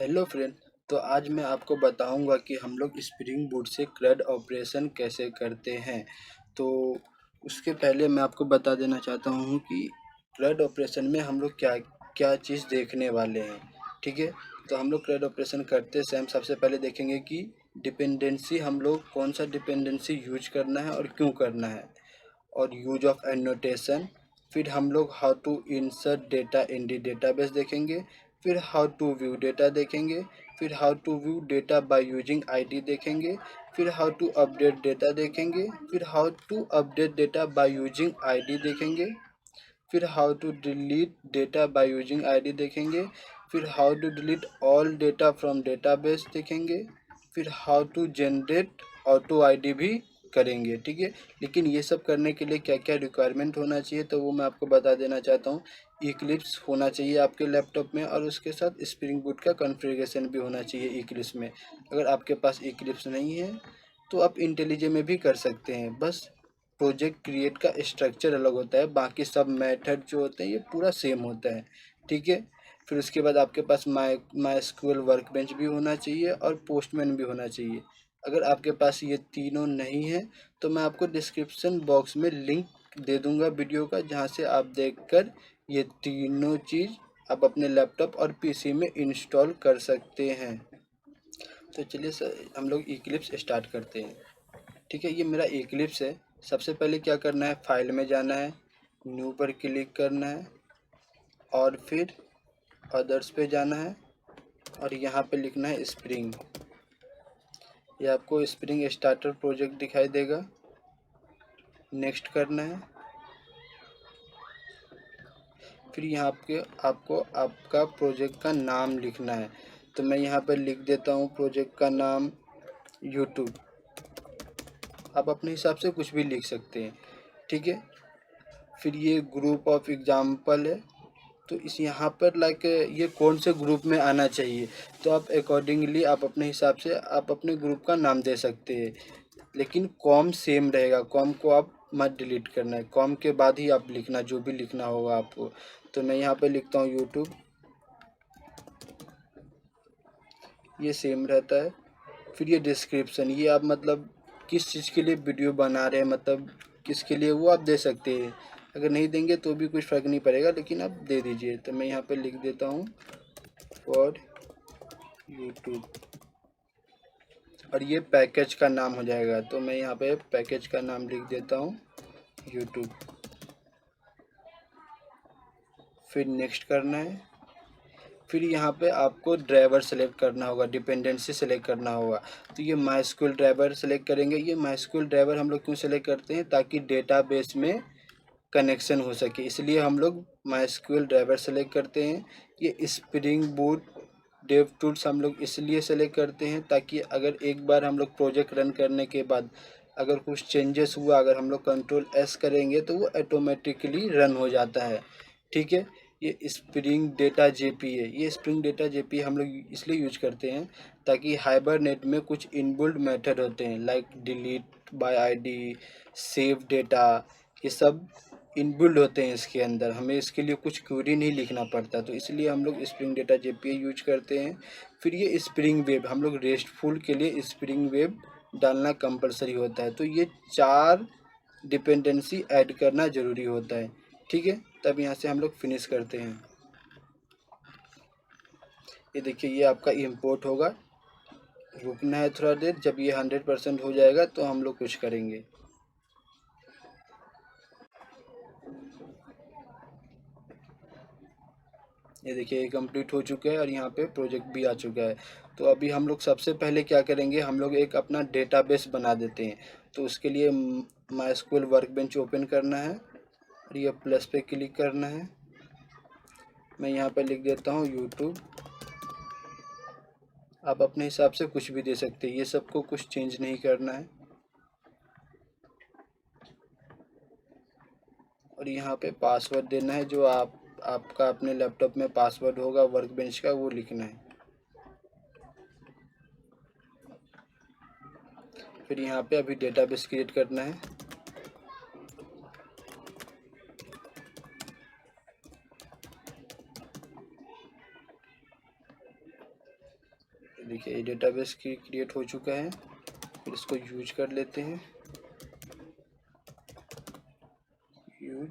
Hello friend. तो आज मैं आपको बताऊंगा कि हम लोग स्प्रिंग बूट से CRUD ऑपरेशन कैसे करते हैं। तो उसके पहले मैं आपको बता देना चाहता हूं कि CRUD ऑपरेशन में हम लोग क्या क्या चीज़ देखने वाले हैं। ठीक है, तो हम लोग CRUD ऑपरेशन करते समय सबसे पहले देखेंगे कि डिपेंडेंसी हम लोग कौन सा डिपेंडेंसी यूज करना है और क्यों करना है, और यूज ऑफ एनोटेशन। फिर हम लोग how to insert data in the database देखेंगे। फिर हाउ टू व्यू डेटा देखेंगे। फिर how to view data by using ID देखेंगे। फिर हाउ टू अपडेट डेटा देखेंगे। फिर how to update data by using ID देखेंगे। फिर how to delete data by using ID देखेंगे। फिर how to delete all data from database देखेंगे। फिर how to generate auto ID भी करेंगे। ठीक है, लेकिन ये सब करने के लिए क्या क्या रिक्वायरमेंट होना चाहिए तो वो मैं आपको बता देना चाहता हूँ। इक्लिप्स होना चाहिए आपके लैपटॉप में, और उसके साथ स्प्रिंग बूट का कॉन्फ़िगरेशन भी होना चाहिए इक्लिप्स में। अगर आपके पास इक्लिप्स नहीं है तो आप इंटेलिजे में भी कर सकते हैं। बस प्रोजेक्ट क्रिएट का स्ट्रक्चर अलग होता है, बाकी सब मेथड जो होते हैं ये पूरा सेम होता है। ठीक है, फिर उसके बाद आपके पास माई एसक्यूएल वर्कबेंच भी होना चाहिए और पोस्टमैन भी होना चाहिए। अगर आपके पास ये तीनों नहीं है तो मैं आपको डिस्क्रिप्शन बॉक्स में लिंक दे दूंगा वीडियो का, जहाँ से आप देखकर ये तीनों चीज़ आप अपने लैपटॉप और पीसी में इंस्टॉल कर सकते हैं। तो चलिए सर, हम लोग इक्लिप्स स्टार्ट करते हैं। ठीक है, ये मेरा इक्लिप्स है। सबसे पहले क्या करना है, फाइल में जाना है, न्यू पर क्लिक करना है, और फिर अदर्स पे जाना है, और यहाँ पे लिखना है स्प्रिंग। ये आपको स्प्रिंग स्टार्टर प्रोजेक्ट दिखाई देगा। नेक्स्ट करना है। फिर यहाँ पे आपको आपका प्रोजेक्ट का नाम लिखना है। तो मैं यहाँ पर लिख देता हूँ प्रोजेक्ट का नाम यूट्यूब। आप अपने हिसाब से कुछ भी लिख सकते हैं। ठीक है, फिर ये ग्रुप ऑफ एग्जाम्पल है, तो इस यहाँ पर लाइक ये कौन से ग्रुप में आना चाहिए, तो आप अकॉर्डिंगली आप अपने हिसाब से आप अपने ग्रुप का नाम दे सकते हैं। लेकिन कॉम सेम रहेगा, कॉम को आप मत डिलीट करना है, कॉम के बाद ही आप लिखना जो भी लिखना होगा आपको। तो मैं यहाँ पे लिखता हूँ यूट्यूब, ये सेम रहता है। फिर ये डिस्क्रिप्शन, ये आप मतलब किस चीज़ के लिए वीडियो बना रहे हैं, मतलब किसके लिए, वो आप दे सकते हैं। अगर नहीं देंगे तो भी कुछ फ़र्क नहीं पड़ेगा, लेकिन आप दे दीजिए। तो मैं यहाँ पे लिख देता हूँ फॉर यूट्यूब, और ये पैकेज का नाम हो जाएगा। तो मैं यहाँ पे पैकेज का नाम लिख देता हूँ यूट्यूब। फिर नेक्स्ट करना है। फिर यहाँ पे आपको ड्राइवर सेलेक्ट करना होगा, डिपेंडेंसी सेलेक्ट करना होगा। तो ये माइस्क्यूएल ड्राइवर सेलेक्ट करेंगे। ये माइस्क्यूएल ड्राइवर हम लोग क्यों सेलेक्ट करते हैं, ताकि डेटाबेस में कनेक्शन हो सके, इसलिए हम लोग माइस्क्यूएल ड्राइवर सेलेक्ट करते हैं। ये स्प्रिंग बूट डेव टूल्स हम लोग इसलिए सेलेक्ट करते हैं ताकि अगर एक बार हम लोग प्रोजेक्ट रन करने के बाद अगर कुछ चेंजेस हुआ, अगर हम लोग कंट्रोल एस करेंगे तो वो ऑटोमेटिकली रन हो जाता है। ठीक है, ये स्प्रिंग डेटा जेपी है। ये स्प्रिंग डेटा जेपी हम लोग इसलिए यूज करते हैं ताकि हाइबरनेट में कुछ इनबिल्ट मेथड होते हैं, like delete bye ID, save data, ये सब इनबिल्ड होते हैं इसके अंदर। हमें इसके लिए कुछ क्वेरी नहीं लिखना पड़ता, तो इसलिए हम लोग स्प्रिंग डेटा जेपीए यूज करते हैं। फिर ये स्प्रिंग वेब, हम लोग रेस्टफुल के लिए स्प्रिंग वेब डालना कंपलसरी होता है। तो ये 4 डिपेंडेंसी ऐड करना ज़रूरी होता है। ठीक है, तब यहाँ से हम लोग फिनिश करते हैं। ये देखिए, ये आपका इंपोर्ट होगा। रुकना है थोड़ा देर, जब ये 100% हो जाएगा तो हम लोग कुछ करेंगे। ये देखिए, ये कंप्लीट हो चुका है और यहाँ पे प्रोजेक्ट भी आ चुका है। तो अभी हम लोग सबसे पहले क्या करेंगे, हम लोग एक अपना डेटाबेस बना देते हैं। तो उसके लिए माइस्क्यूएल वर्कबेंच ओपन करना है, और ये प्लस पे क्लिक करना है। मैं यहाँ पे लिख देता हूँ यूट्यूब। आप अपने हिसाब से कुछ भी दे सकते हैं, ये सबको कुछ चेंज नहीं करना है। और यहाँ पे पासवर्ड देना है, जो आपका अपने लैपटॉप में पासवर्ड होगा वर्कबेंच का, वो लिखना है। फिर यहाँ पे अभी डेटाबेस क्रिएट करना है। देखिए ये डेटाबेस की क्रिएट हो चुका है। फिर इसको यूज कर लेते हैं, यूज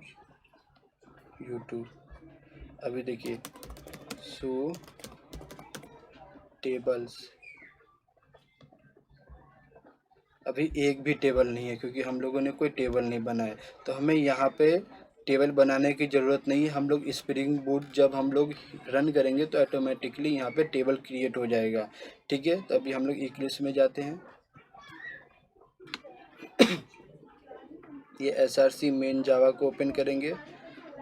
यूट्यूब। अभी देखिए शो टेबल्स, अभी एक भी टेबल नहीं है क्योंकि हम लोगों ने कोई टेबल नहीं बनाया। तो हमें यहाँ पे टेबल बनाने की ज़रूरत नहीं है। हम लोग स्प्रिंग बूट जब हम लोग रन करेंगे तो ऑटोमेटिकली यहाँ पे टेबल क्रिएट हो जाएगा। ठीक है, तो अभी हम लोग इक्लिप्स में जाते हैं। ये SRC मेन जावा को ओपन करेंगे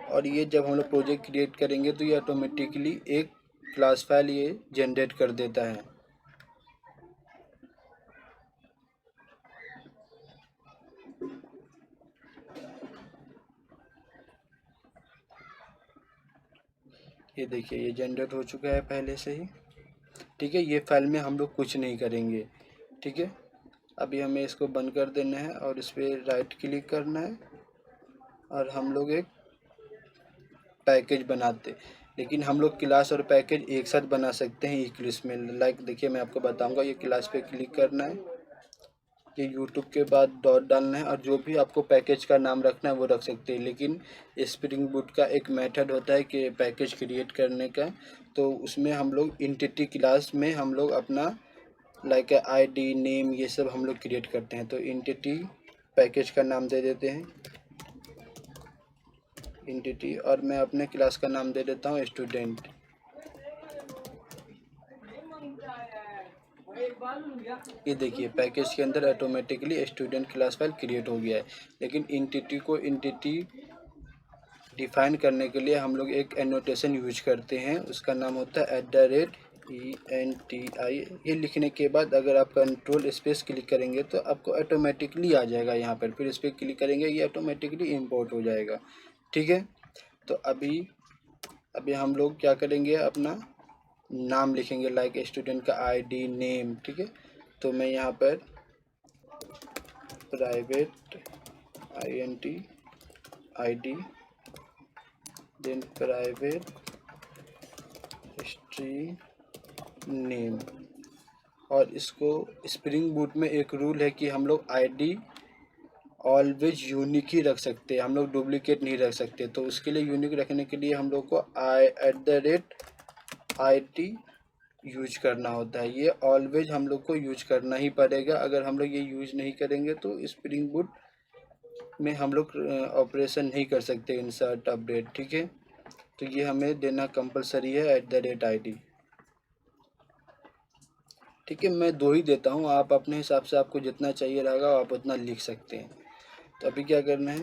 और ये जब हम लोग प्रोजेक्ट क्रिएट करेंगे तो ये ऑटोमेटिकली एक क्लास फाइल ये जनरेट कर देता है। ये देखिए ये जनरेट हो चुका है पहले से ही। ठीक है, ये फाइल में हम लोग कुछ नहीं करेंगे। ठीक है, अभी हमें इसको बंद कर देना है और इस पर राइट क्लिक करना है और हम लोग एक पैकेज बनाते। लेकिन हम लोग क्लास और पैकेज एक साथ बना सकते हैं इक्लिप्स में। लाइक देखिए मैं आपको बताऊंगा, ये क्लास पे क्लिक करना है, ये यूट्यूब के बाद डॉट डालना है और जो भी आपको पैकेज का नाम रखना है वो रख सकते हैं। लेकिन स्प्रिंग बूट का एक मेथड होता है कि पैकेज क्रिएट करने का, तो उसमें हम लोग एंटिटी क्लास में हम लोग अपना लाइक आईडी नेम ये सब हम लोग क्रिएट करते हैं। तो एंटिटी पैकेज का नाम दे देते हैं एंटिटी, और मैं अपने क्लास का नाम दे देता हूँ स्टूडेंट। ये देखिए पैकेज के अंदर automatically student class file create हो गया है। लेकिन एंटिटी डिफाइन करने के लिए हम लोग एक एनोटेशन यूज करते हैं, उसका नाम होता है @ENTI। ये लिखने के बाद अगर आप कंट्रोल स्पेस क्लिक करेंगे तो आपको ऑटोमेटिकली आ जाएगा यहाँ पर। फिर इस पर क्लिक करेंगे ये ऑटोमेटिकली इंपोर्ट हो जाएगा। ठीक है, तो अभी हम लोग क्या करेंगे, अपना नाम लिखेंगे लाइक स्टूडेंट का आईडी नेम। ठीक है, तो मैं यहाँ पर private INT ID then private string name. और इसको स्प्रिंग बूट में एक रूल है कि हम लोग ID ऑलवेज यूनिक ही रख सकते हैं, हम लोग डुप्लीकेट नहीं रख सकते। तो उसके लिए यूनिक रखने के लिए हम लोग को @ID यूज करना होता है। ये ऑलवेज हम लोग को यूज करना ही पड़ेगा। अगर हम लोग ये यूज नहीं करेंगे तो स्प्रिंग बूट में हम लोग ऑपरेशन नहीं कर सकते इंसर्ट अपडेट। ठीक है, तो ये हमें देना कंपलसरी है @ID। ठीक है, मैं 2 ही देता हूँ, आप अपने हिसाब से आपको जितना चाहिए रहेगा आप उतना लिख सकते हैं। तो अभी क्या करना है,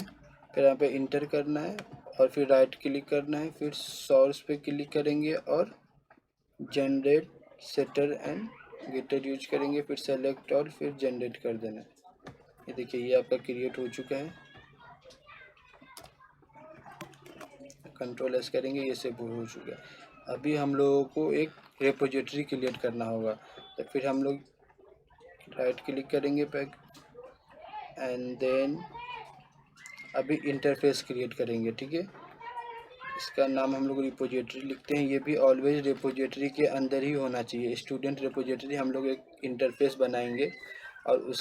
फिर यहाँ पे इंटर करना है और फिर राइट क्लिक करना है, फिर सोर्स पे क्लिक करेंगे और generate setter and getter use करेंगे, फिर सेलेक्ट और फिर जनरेट कर देना। ये देखिए ये आपका क्रिएट हो चुका है। कंट्रोल S करेंगे, ये सेव हो चुका है। अभी हम लोगों को एक रेपोजिटरी क्रिएट करना होगा, तो फिर हम लोग राइट क्लिक करेंगे पैक एंड देन अभी इंटरफेस क्रिएट करेंगे। ठीक है, इसका नाम हम लोग रिपोजिटरी लिखते हैं। ये भी ऑलवेज रिपोजिटरी के अंदर ही होना चाहिए। स्टूडेंट रिपोजिटरी हम लोग एक इंटरफेस बनाएंगे और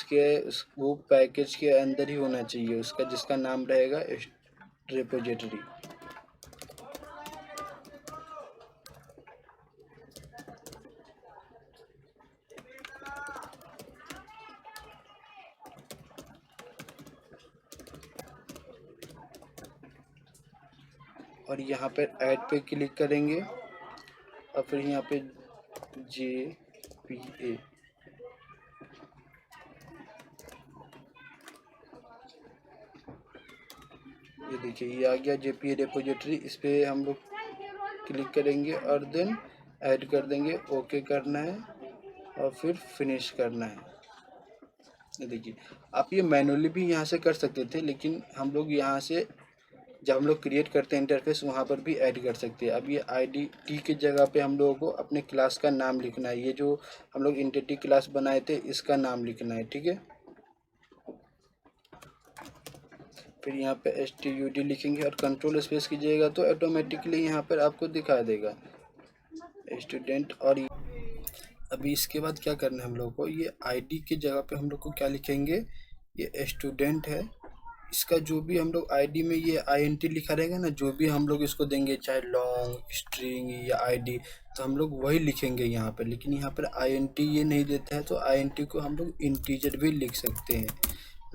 वो पैकेज के अंदर ही होना चाहिए उसका, जिसका नाम रहेगा रिपोजिटरी। और यहाँ पर ऐड पे क्लिक करेंगे और फिर यहाँ पे JPA, ये देखिए ये आ गया JPA रिपोजिटरी। इस पर हम लोग क्लिक करेंगे और देन ऐड कर देंगे, ओके करना है और फिर फिनिश करना है। ये देखिए आप ये मैनुअली भी यहाँ से कर सकते थे, लेकिन हम लोग यहाँ से जब हम लोग क्रिएट करते हैं इंटरफेस वहाँ पर भी ऐड कर सकते हैं। अब ये ID की जगह पे हम लोगों को अपने क्लास का नाम लिखना है। ये जो हम लोग एंटिटी क्लास बनाए थे इसका नाम लिखना है। ठीक है, फिर यहाँ पे STUD लिखेंगे और कंट्रोल स्पेस कीजिएगा तो ऑटोमेटिकली यहाँ पर आपको दिखा देगा स्टूडेंट। और अभी इसके बाद क्या करना है हम लोग को, ये आईडी की जगह पे हम लोग को क्या लिखेंगे, ये स्टूडेंट है, इसका जो भी हम लोग आईडी में ये INT लिखा रहेगा ना, जो भी हम लोग इसको देंगे चाहे लॉन्ग स्ट्रिंग या आईडी, तो हम लोग वही लिखेंगे यहाँ पर। लेकिन यहाँ पर INT ये नहीं देता है, तो INT को हम लोग इंटीजर भी लिख सकते हैं।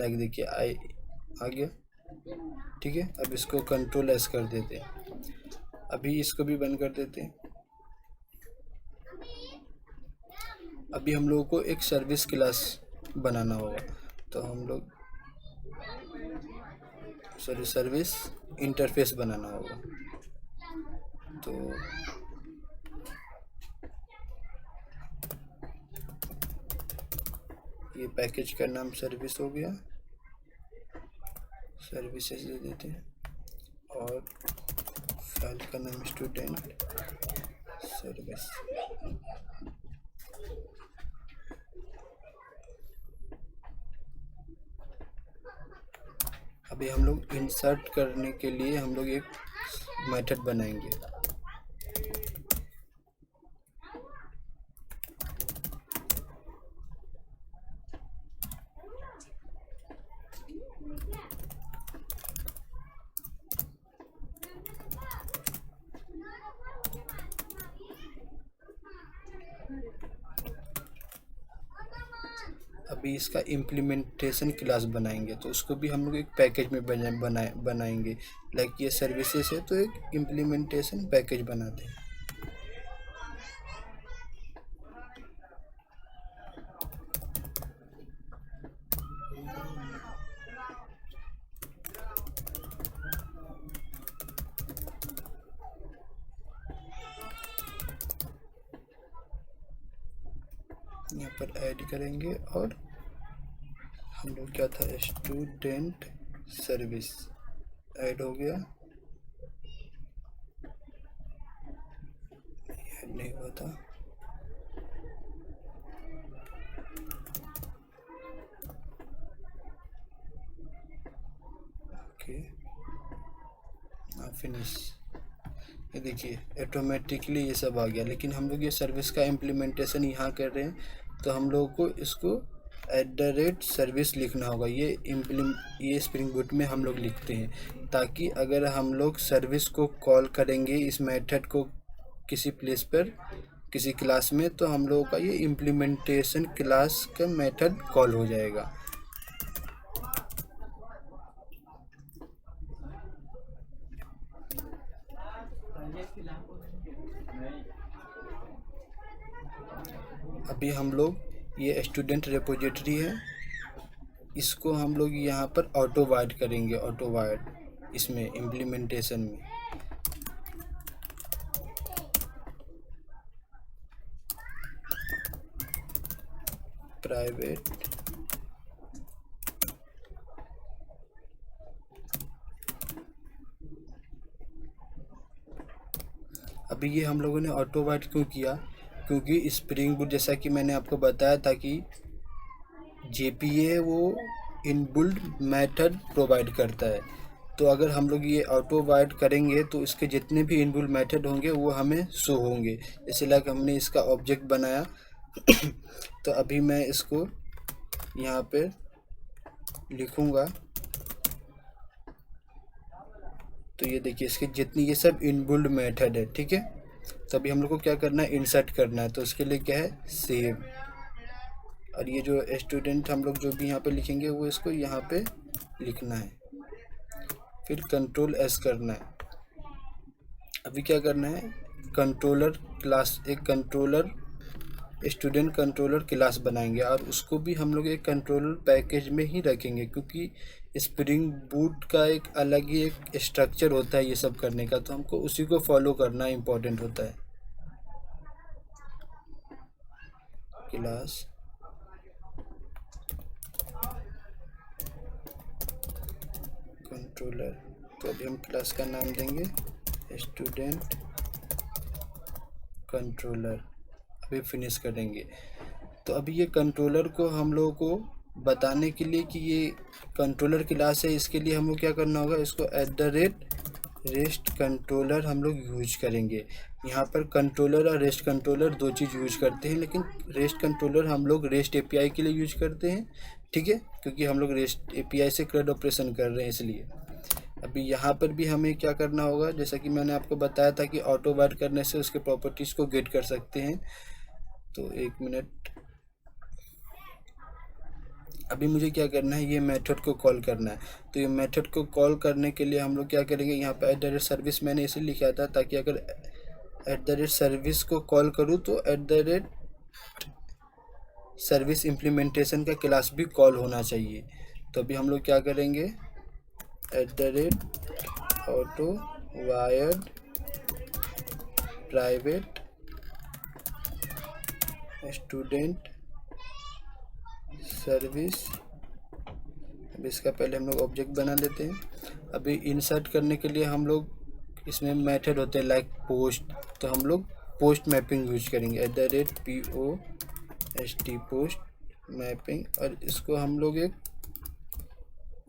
लाइक देखिए आई आ गया, ठीक है। अब इसको कंट्रोल एस कर देते हैं, अभी इसको भी बंद कर देते हैं। अभी हम लोगों को एक सर्विस क्लास बनाना होगा, तो हम लोग सर्विस इंटरफेस बनाना होगा। तो ये पैकेज का नाम सर्विस हो गया, सर्विसेज दे देते हैं, और फाइल का नाम स्टूडेंट सर्विस। अभी हम लोग इंसर्ट करने के लिए हम लोग एक मेथड बनाएंगे। अभी इसका इम्प्लीमेंटेशन क्लास बनाएंगे, तो उसको भी हम लोग एक पैकेज में बनाएंगे। लाइक ये सर्विसेज है, तो एक इम्प्लीमेंटेशन पैकेज बनाते हैं। यहाँ पर ऐड करेंगे, और हम लोग क्या था, स्टूडेंट सर्विस ऐड हो गया, ऐड नहीं हुआ था। Okay, finish. ये देखिए ऑटोमेटिकली ये सब आ गया। लेकिन हम लोग ये सर्विस का इम्प्लीमेंटेशन यहाँ कर रहे हैं, तो हम लोगों को इसको @सर्विस लिखना होगा। ये स्प्रिंग बूट में हम लोग लिखते हैं, ताकि अगर हम लोग सर्विस को कॉल करेंगे इस मेथड को किसी प्लेस पर, किसी क्लास में, तो हम लोगों का ये इम्प्लीमेंटेशन क्लास का मेथड कॉल हो जाएगा। अभी हम लोग ये स्टूडेंट रिपोजिटरी है, इसको हम लोग यहाँ पर ऑटो वाइड करेंगे, ऑटो वाइड इसमें इम्प्लीमेंटेशन में। प्राइवेट अभी ये हम लोगों ने ऑटो वाइड क्यों किया, क्योंकि स्प्रिंग बूट जैसा कि मैंने आपको बताया था कि JPA वो इनबिल्ट मेथड प्रोवाइड करता है। तो अगर हम लोग ये ऑटो वाइड करेंगे तो इसके जितने भी इनबिल्ट मेथड होंगे वो हमें शो होंगे। इसलिए हमने इसका ऑब्जेक्ट बनाया। तो अभी मैं इसको यहाँ पे लिखूँगा, तो ये देखिए इसके जितनी ये सब इनबिल्ट मेथड है, ठीक है। तो अभी हम लोग को क्या करना है, इंसर्ट करना है। तो उसके लिए क्या है, सेव, और ये जो स्टूडेंट हम लोग जो भी यहाँ पे लिखेंगे वो इसको यहाँ पे लिखना है, फिर कंट्रोल S करना है। अभी क्या करना है, कंट्रोलर क्लास, एक कंट्रोलर स्टूडेंट कंट्रोलर क्लास बनाएंगे, और उसको भी हम लोग एक कंट्रोलर पैकेज में ही रखेंगे, क्योंकि स्प्रिंग बूट का एक अलग ही एक स्ट्रक्चर होता है ये सब करने का, तो हमको उसी को फॉलो करना इम्पोर्टेंट होता है। क्लास कंट्रोलर, तो अभी हम क्लास का नाम देंगे स्टूडेंट कंट्रोलर। अभी फिनिश करेंगे। तो अभी ये कंट्रोलर को हम लोगों को बताने के लिए कि ये कंट्रोलर क्लास है, इसके लिए हम लोग क्या करना होगा, इसको रेस्ट कंट्रोलर हम लोग यूज करेंगे। यहाँ पर कंट्रोलर और रेस्ट कंट्रोलर दो चीज़ यूज करते हैं, लेकिन रेस्ट कंट्रोलर हम लोग रेस्ट एपीआई के लिए यूज करते हैं, ठीक है, क्योंकि हम लोग रेस्ट एपीआई से CRUD ऑपरेशन कर रहे हैं इसलिए। अभी यहाँ पर भी हमें क्या करना होगा, जैसा कि मैंने आपको बताया था कि ऑटो वाइड करने से उसके प्रॉपर्टीज़ को गेट कर सकते हैं। तो 1 मिनट, अभी मुझे क्या करना है, ये मेथड को कॉल करना है। तो ये मेथड को कॉल करने के लिए हम लोग क्या करेंगे, यहाँ पर @सर्विस मैंने इसे लिखा था ताकि अगर @सर्विस को कॉल करूँ तो @सर्विस इम्प्लीमेंटेशन का क्लास भी कॉल होना चाहिए। तो अभी हम लोग क्या करेंगे, @auto wired private student service. अब इसका पहले हम लोग ऑब्जेक्ट बना लेते हैं। अभी इंसर्ट करने के लिए हम लोग इसमें मेथड होते हैं लाइक पोस्ट, तो हम लोग पोस्ट मैपिंग यूज करेंगे, @POST पोस्ट मैपिंग, और इसको हम लोग एक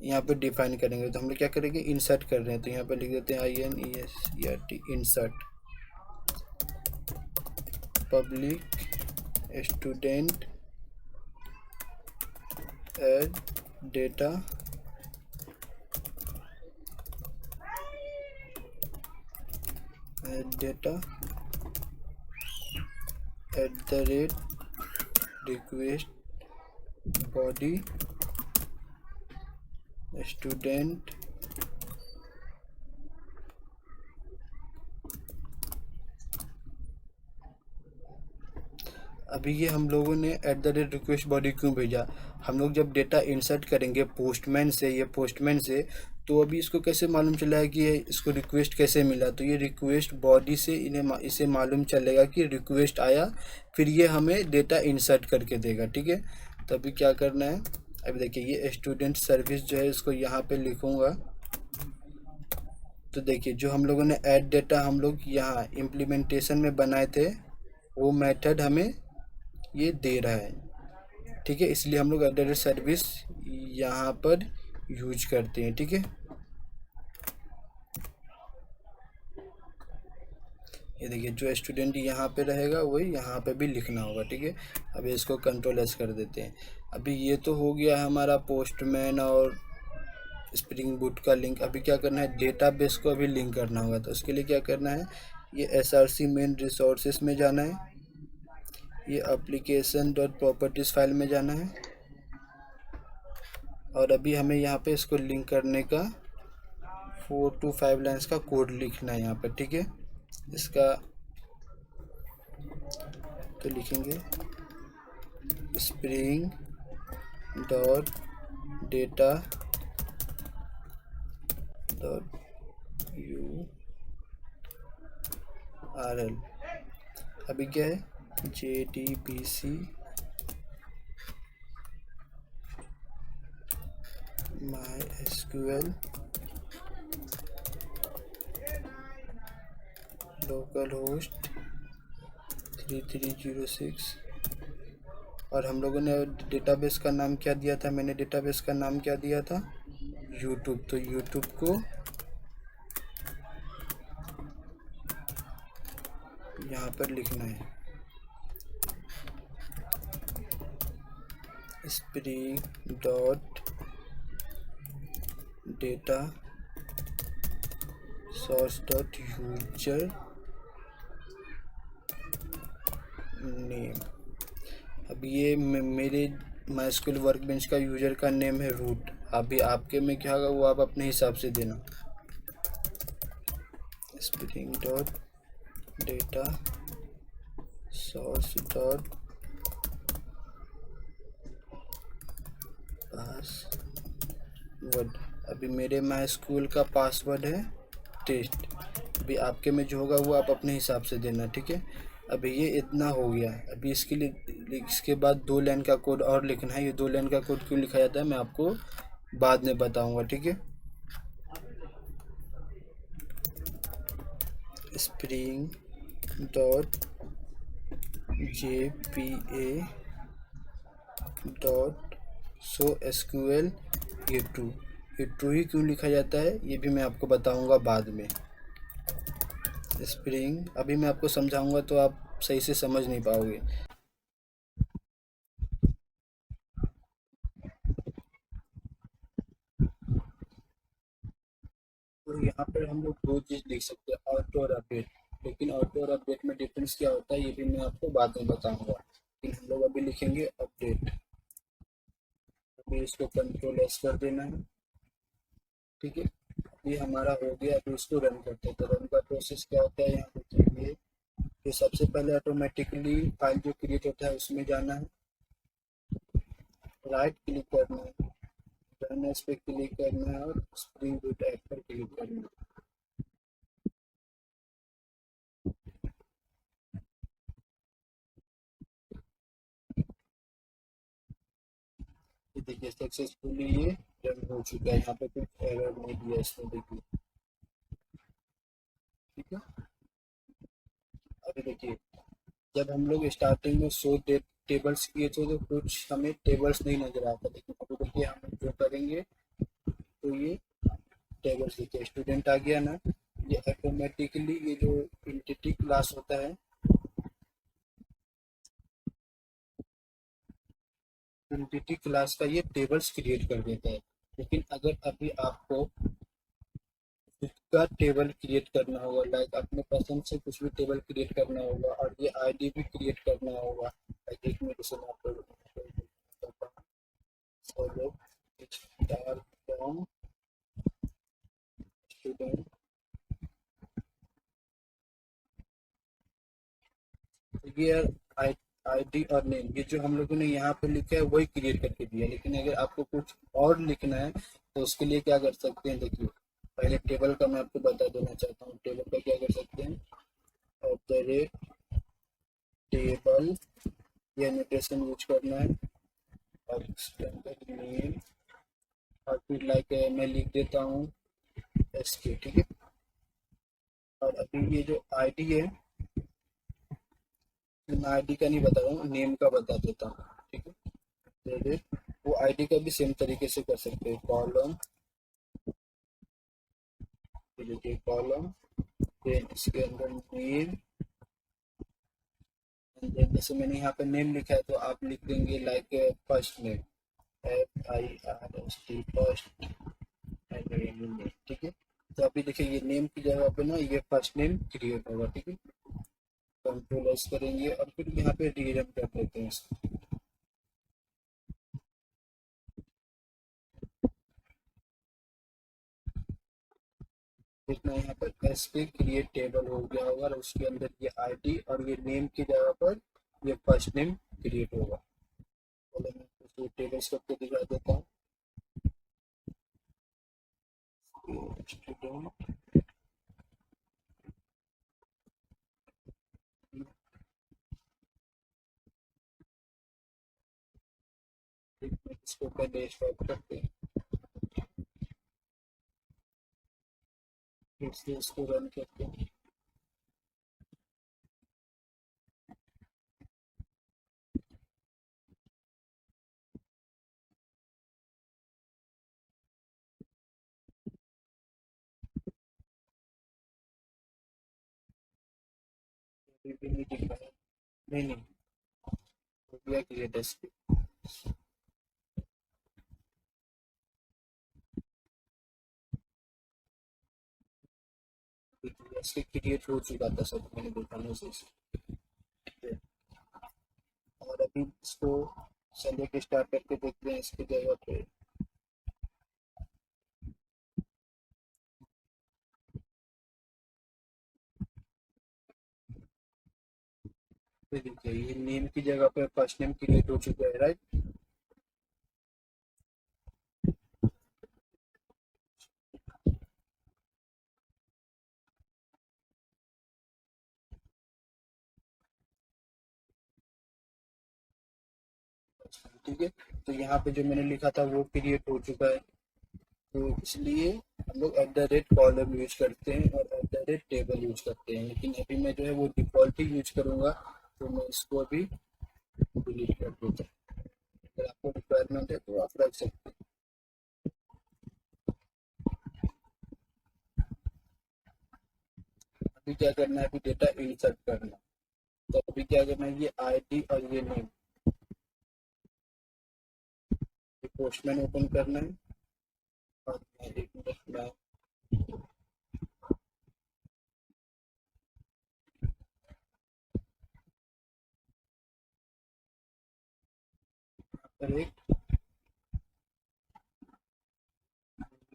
यहाँ पे डिफाइन करेंगे। तो हम लोग क्या करेंगे, इंसर्ट कर रहे हैं, तो यहाँ पे लिख देते हैं INESERT insert public student add data @request body student अभी ये हम लोगों ने @request body क्यों भेजा, हम लोग जब डेटा इंसर्ट करेंगे पोस्टमैन से, तो अभी इसको कैसे मालूम चला है कि इसको रिक्वेस्ट कैसे मिला, तो ये रिक्वेस्ट बॉडी से इसे मालूम चलेगा कि रिक्वेस्ट आया, फिर ये हमें डेटा इंसर्ट करके देगा, ठीक है। तो अभी क्या करना है, अभी देखिए ये स्टूडेंट सर्विस जो है इसको यहाँ पे लिखूँगा। तो देखिए जो हम लोगों ने ऐड डेटा हम लोग यहाँ इम्प्लीमेंटेशन में बनाए थे, वो मेथड हमें ये दे रहा है, ठीक है, इसलिए हम लोग @सर्विस यहाँ पर यूज करते हैं, ठीक है। ये देखिए जो स्टूडेंट यहाँ पे रहेगा वही यहाँ पे भी लिखना होगा, ठीक है। अभी इसको Ctrl+S कर देते हैं। अभी ये तो हो गया हमारा पोस्टमैन और स्प्रिंग बूट का लिंक। अभी क्या करना है, डेटाबेस को अभी लिंक करना होगा। तो उसके लिए क्या करना है, ये src मेन रिसोर्सेस में जाना है, ये application.properties फाइल में जाना है, और अभी हमें यहाँ पे इसको लिंक करने का 4 to 5 लाइन्स का कोड लिखना है यहाँ पर, ठीक है। इसका तो लिखेंगे spring dot data dot URL। अभी क्या है, JDBC MySQL लोकल होस्ट 3306। और हम लोगों ने डेटाबेस का नाम क्या दिया था, मैंने डेटाबेस का नाम क्या दिया था, यूट्यूब। तो यूट्यूब को यहाँ पर लिखना है, spring dot data source dot user name. अब ये मेरे MySQL वर्कबेंच का यूजर का नेम है रूट। अभी आपके में क्या होगा वो आप अपने हिसाब से देना। Spring dot data source dot password. अभी मेरे MySQL का पासवर्ड है टेस्ट। अभी आपके में जो होगा वो आप अपने हिसाब से देना, ठीक है। अभी ये इतना हो गया। अभी इसके लिए इसके बाद 2 लाइन का कोड और लिखना है। ये 2 लाइन का कोड क्यों लिखा जाता है मैं आपको बाद में बताऊंगा, ठीक है। Spring dot JPA dot show SQL ये ये ट्रू ही क्यों लिखा जाता है ये भी मैं आपको बताऊंगा बाद में। स्प्रिंग अभी मैं आपको समझाऊंगा तो आप सही से समझ नहीं पाओगे। तो यहाँ पर हम लोग दो चीज़ लिख सकते हैं, ऑटो और अपडेट। लेकिन ऑटो और अपडेट में डिफरेंस क्या होता है ये भी मैं आपको बाद में बताऊंगा। लेकिन हम लोग अभी लिखेंगे अपडेट। अभी इसको कंट्रोल एस कर देना है। ठीक है, ये हमारा हो गया। अभी इसको रन करते हैं। तो रन का प्रोसेस क्या होता है यहाँ पे देखिए। तो सबसे पहले ऑटोमेटिकली फाइल जो क्रिएट होता है उसमें जाना है, राइट क्लिक करना है, रन एस पे क्लिक करना है और स्प्रिंग बूट ऐप पर क्लिक करना है। ये देखिए सक्सेसफुली ये रन हो चुका है। यहाँ पे कुछ एरर नहीं दिया इसमें, देखिए। ठीक है, अभी देखिए जब हम लोग स्टार्टिंग में शो टेबल्स किए थे तो कुछ हमें टेबल्स नहीं नजर आता, लेकिन अभी देखिए हम जो करेंगे तो ये टेबल्स देखिए स्टूडेंट आ गया ना। ये ऑटोमेटिकली ये जो एंटिटी क्लास होता है, एंटिटी क्लास का ये टेबल्स क्रिएट कर देता है। लेकिन अगर अभी आपको इसका टेबल क्रिएट करना होगा, लाइक अपने पसंद से कुछ भी टेबल क्रिएट करना होगा और ये आईडी भी क्रिएट करना होगा, लाइक एक मिनट से मैं आपको फॉलो स्टार फ्रॉम स्टूडेंट। ये आईडी और नेम ये जो हम लोगों ने यहाँ पे लिखा है वही क्रिएट करके दिया। लेकिन अगर आपको कुछ और लिखना है तो उसके लिए क्या कर सकते हैं, देखिए पहले टेबल का मैं आपको बता देना चाहता हूँ। टेबल का क्या कर सकते हैं, एट द रेट टेबल, ये नोटेशन यूज करना है और नेम, और फिर लाइक मैं लिख देता हूँ एस के। ठीक है, और अभी ये जो आईडी है मैं आईडी का नहीं बता रहा हूँ, नेम का बता देता हूँ। ठीक है, वो आईडी का भी सेम तरीके से कर सकते हैं। कॉलम, देखिए कॉलम, फिर इसके अंदर नेम, जैसे मैंने यहाँ पे नेम लिखा है तो आप लिख देंगे like first name, FIRST first name. ठीक है, तो अभी देखिए ये नेम की जगह पे ना ये फर्स्ट नेम क्रिएट होगा। ठीक है, कंट्रोल एस करेंगे और फिर यहाँ पे रीरन कर देते हैं इसको। जितना यहाँ पर एस पे क्रिएट टेबल हो गया होगा और उसके अंदर ये आईडी और ये नेम की जगह पर ये फर्स्ट नेम क्रिएट होगा। पहले मैं उसको टेबल्स करके दिखा देता हूँ। स्टूडेंट, इसको पहले स्टॉप करते हैं, फिर से इसको रन करते हैं। अभी भी नहीं दिख रहा है, नहीं नहीं हो गया क्रिएट एस पे। एस पे क्रिएट हो चुका था सब, मैंने दिखाने से। और अभी इसको सेलेक्ट स्टार करके देखते हैं इसकी जगह पे। तो देखिए ये नेम की जगह पे फर्स्ट नेम क्रिएट हो चुका है, राइट। ठीक है, तो यहाँ पे जो मैंने लिखा था वो क्रिएट हो चुका है। तो इसलिए हम लोग at the rate column use करते हैं और at the rate table use करते हैं। लेकिन अभी मैं जो है वो डिफॉल्ट ही यूज करूंगा, तो मैं इसको अभी डिलीट कर देता हूँ। अगर आपको रिक्वायरमेंट है तो आप रख सकते हैं। अभी क्या करना है, अभी डेटा इंसर्ट करना। तो अभी क्या करना है, ये आईडी और ये नेम, ये पोस्टमैन ओपन करना है। और एक मिनट में पर एक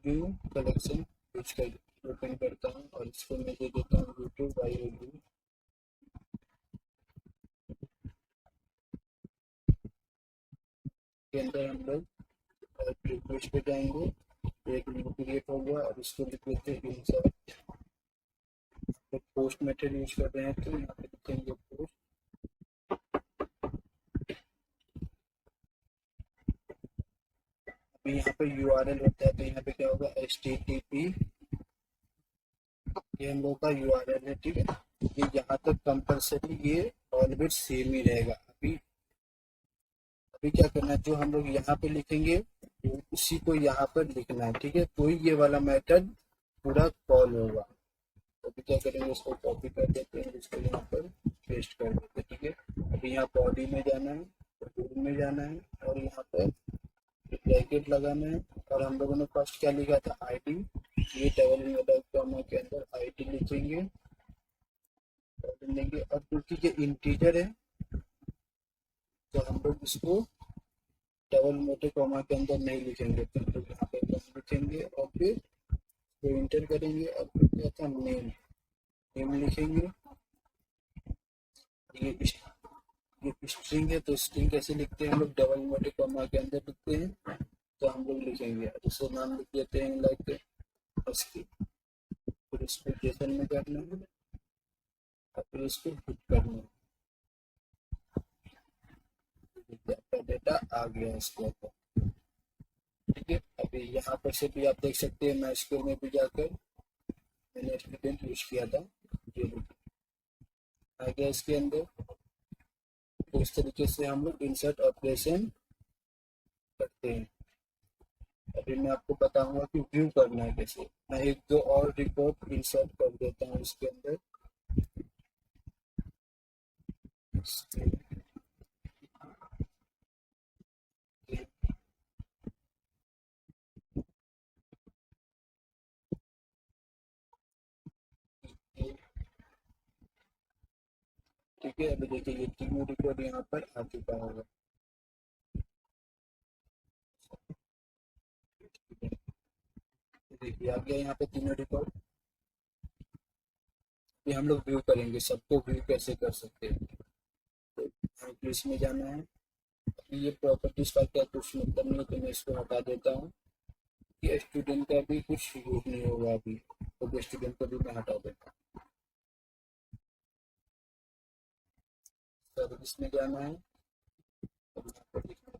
न्यू कलेक्शन यूज कर ओपन करता हूँ और इसको मैं दे देता हूँ यूट्यूब बाई रिव्यू के अंदर। हम लोग रिक्वेस्ट पे जाएंगे, एक न्यू क्रिएट हो गया और इसको लिख लेते हैं इंसर्ट। तो पोस्ट मेथड यूज कर रहे हैं तो यहाँ पे लिखेंगे पोस्ट। अभी यहाँ पे यूआरएल होता है तो यहाँ पे क्या होगा, HTTP, ये हम लोग का यूआरएल है, ठीक है। ये यहाँ तक कंपलसरी ये ऑलवेज सेम ही रहेगा। अभी अभी क्या करना है, जो हम लोग यहाँ पे लिखेंगे उसी को यहाँ पर लिखना है, ठीक है। तो ये वाला मेथड पूरा कॉल होगा। तो अभी क्या करेंगे, इसको कॉपी कर देते हैं, इसको यहाँ पर पेस्ट कर देते हैं, ठीक है। अभी यहाँ बॉडी में जाना है, रूम में जाना है और यहाँ पर ब्रैकेट लगाना है। और हम लोगों ने फर्स्ट क्या लिखा था, आईडी, ये डबल इनवर्टेड कॉमा के अंदर आईडी लिखेंगे, लेंगे। और क्योंकि ये इंटीजर है तो हम लोग इसको डबल इनवर्टेड कॉमा के अंदर नहीं लिखेंगे, तो हम लोग यहाँ पे बस लिखेंगे और फिर तो इंटर करेंगे और फिर क्या था, नेम, नेम लिखेंगे। ये ये स्ट्रिंग है तो स्ट्रिंग कैसे लिखते हैं हम लोग, डबल इनवर्टेड कॉमा के अंदर लिखते हैं। तो हम लोग लिखेंगे, दूसरा नाम लिख देते हैं लाइक उसकी, फिर इसको जेसन में करना है और फिर इसको हिट करना है। आपका डेटा आ गया इसके ऊपर, ठीक है। अभी यहाँ पर से भी आप देख सकते हैं, मैं स्कूल में भी जाकर मैंने स्टूडेंट यूज किया था, ये आ गया इसके अंदर। तो इस तरीके से हम लोग इंसर्ट ऑपरेशन करते हैं। अभी मैं आपको बताऊंगा कि व्यू करना है कैसे। मैं एक दो और रिपोर्ट इंसर्ट कर देता हूँ इसके अंदर। ठीक है, अभी देखिए ये तीनों रिपोर्ट यहाँ पर आ चुका होगा। देखिए आ गया यहाँ पे तीनों रिपोर्ट। ये हम लोग व्यू करेंगे, सबको व्यू कैसे कर सकते हैं। तो इसमें जाना है, ये प्रॉपर्टीज का क्या कुछ मतलब नहीं है तो मैं इसको हटा देता हूँ। ये स्टूडेंट का भी कुछ यूज नहीं होगा अभी, तो स्टूडेंट को भी मैं हटा देता हूँ। सर्विस में जाना है और यहाँ पर लिखना है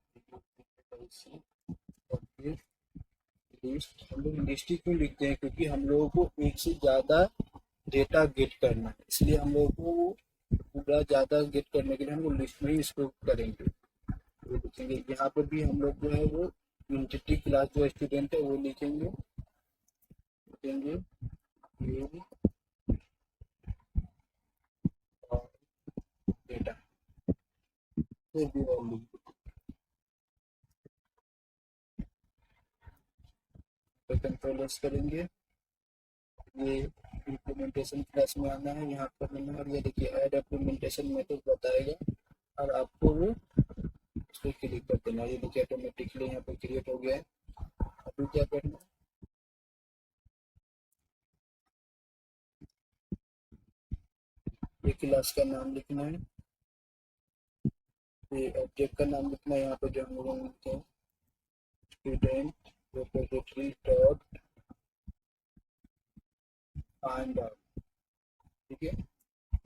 और फिर लिस्ट। हम लोग लिस्ट ही क्यों लिखते हैं, क्योंकि हम लोगों को एक से ज़्यादा डेटा गेट करना है, इसलिए हम लोगों को पूरा ज़्यादा गेट करने के लिए हम लोग लिस्ट में ही इसको करेंगे। वो लिखेंगे यहाँ पर भी हम लोग जो है वो एंटिटी क्लास जो स्टूडेंट है वो लिखेंगे, लिखेंगे ये और डेटा, फिर भी वैल्यू तो कंट्रोलर्स करेंगे। ये इम्प्लीमेंटेशन क्लास में आना है, यहाँ पर लेना है और ये देखिए ऐड इम्प्लीमेंटेशन मेथड बताएगा और आपको वो उस पर क्लिक कर देना। ये देखिए ऑटोमेटिकली यहाँ पे क्रिएट हो गया है। अभी क्या करना है, ये क्लास का नाम लिखना है, ये ऑब्जेक्ट का नाम लिखना है, यहाँ पे जो हम लोग लिखते हैं student repository dot find out, ठीक है।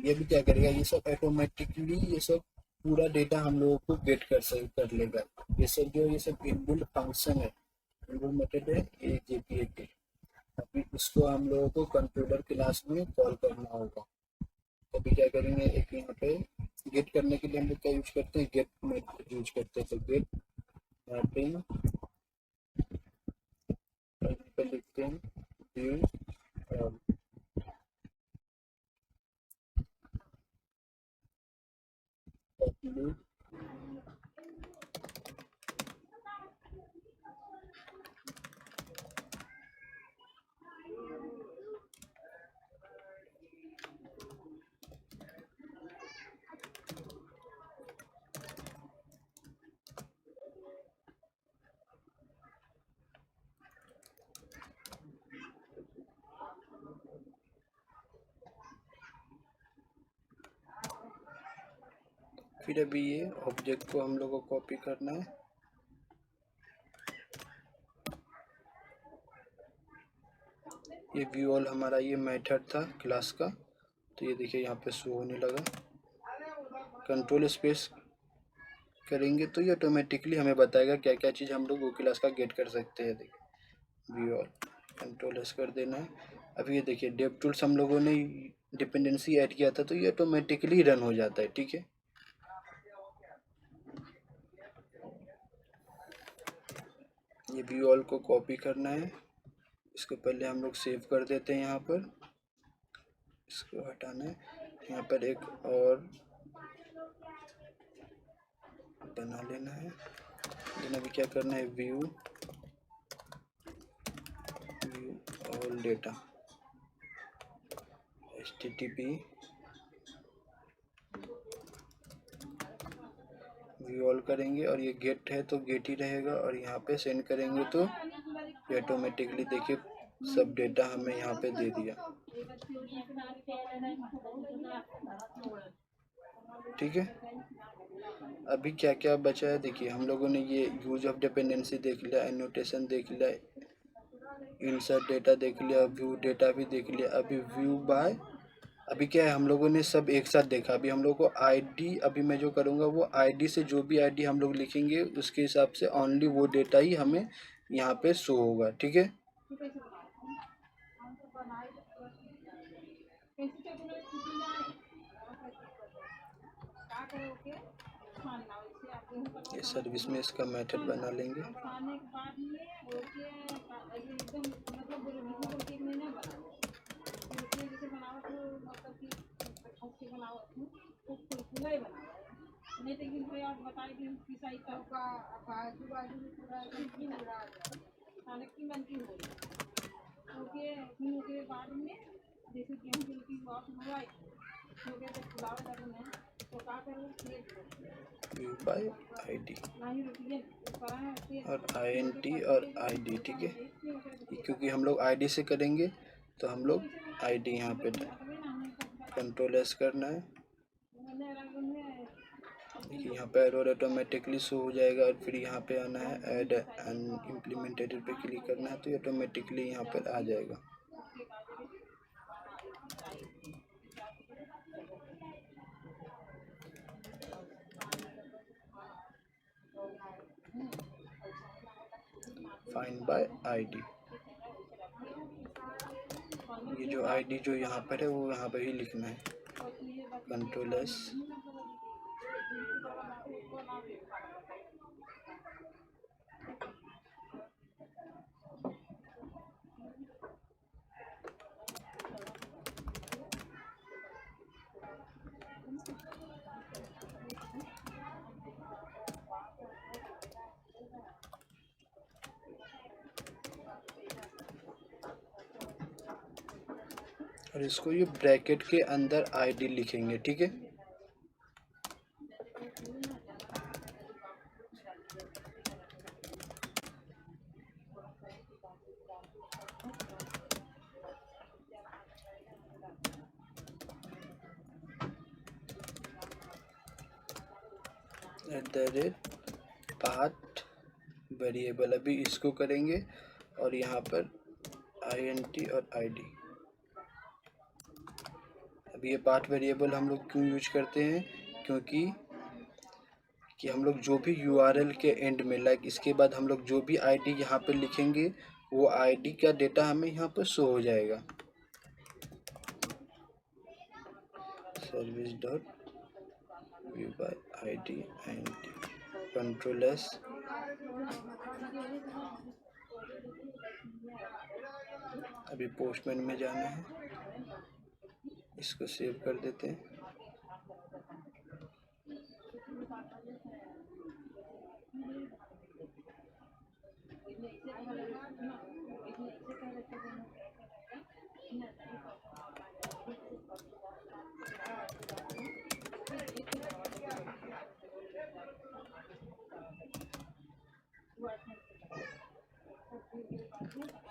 ये भी क्या करेगा, ये सब ऑटोमेटिकली ये सब पूरा डेटा हम लोगों को गेट कर लेगा। ये सब जो ये सब इनबिल्ट फंक्शन है, इनबिल्ट मेथड है ये जेपीए के। अभी इसको हम लोगों को कंट्रोलर क्लास में कॉल करना होगा। अभी क्या करेंगे, एक यहाँ पे गेट करने के लिए हम लोग क्या यूज करते हैं, गेट मेथड यूज करते हैं। तो गेट मैपिंग पे लिखते हैं व्यू फिर अभी ये ऑब्जेक्ट को हम लोग को कॉपी करना है। ये व्यू ऑल हमारा ये मेथड था क्लास का, तो ये देखिए यहाँ पे शो होने लगा। कंट्रोल स्पेस करेंगे तो ये ऑटोमेटिकली हमें बताएगा क्या क्या चीज़ हम लोग वो क्लास का गेट कर सकते हैं। देखिए व्यू ऑल, कंट्रोल एस कर देना है। अभी ये देखिए डेव टूल्स हम लोगों ने डिपेंडेंसी ऐड किया था, तो ये ऑटोमेटिकली रन हो जाता है। ठीक है, ये व्यू ऑल को कॉपी करना है। इसको पहले हम लोग सेव कर देते हैं। यहाँ पर इसको हटाना है। यहाँ पर एक और बना लेना है। लेकिन अभी क्या करना है, view all data http view all करेंगे और ये गेट है तो गेट ही रहेगा, और यहाँ पे सेंड करेंगे तो ये ऑटोमेटिकली देखिए सब डेटा हमें यहाँ पे दे दिया। ठीक है, अभी क्या क्या बचा है देखिए। हम लोगों ने ये यूज ऑफ डिपेंडेंसी देख लिया, एनोटेशन देख लिया, इंसर्ट डेटा देख लिया, व्यू डेटा भी देख लिया। अभी व्यू बाय, अभी क्या है हम लोगों ने सब एक साथ देखा। अभी हम लोग को आईडी, अभी मैं जो करूँगा वो आईडी से जो भी आईडी हम लोग लिखेंगे उसके हिसाब से ओनली वो डेटा ही हमें यहाँ पे शो होगा। ठीक है, ये सर्विस में इसका मेथड बना लेंगे। व्यू बाय आईडी और INT और ID। ठीक है, क्योंकि हम लोग आईडी से करेंगे तो हम लोग आईडी यहाँ पे कंट्रोल एस करना है। देखिए यहाँ पे एरर ऑटोमेटिकली शो हो जाएगा, और फिर यहाँ पे आना है ऐड एंड इम्प्लीमेंटेड पे क्लिक करना है, तो ये ऑटोमेटिकली यहाँ पर आ जाएगा। फाइंड बाय आईडी, ये जो आईडी जो यहाँ पर है वो यहाँ पर ही लिखना है। कंट्रोल एस, और इसको ये ब्रैकेट के अंदर आईडी लिखेंगे। ठीक है, पाथ वेरिएबल, अभी इसको करेंगे और यहाँ पर INT और ID। अब ये पाथ वेरिएबल हम लोग क्यों यूज करते हैं, क्योंकि हम लोग जो भी URL के एंड में, लाइक इसके बाद हम लोग जो भी ID यहाँ पे लिखेंगे वो ID का डेटा हमें यहाँ पर शो हो जाएगा। Service dot view bye ID INT, control S, अभी पोस्टमैन में जाना है, इसको सेव कर देते हैं।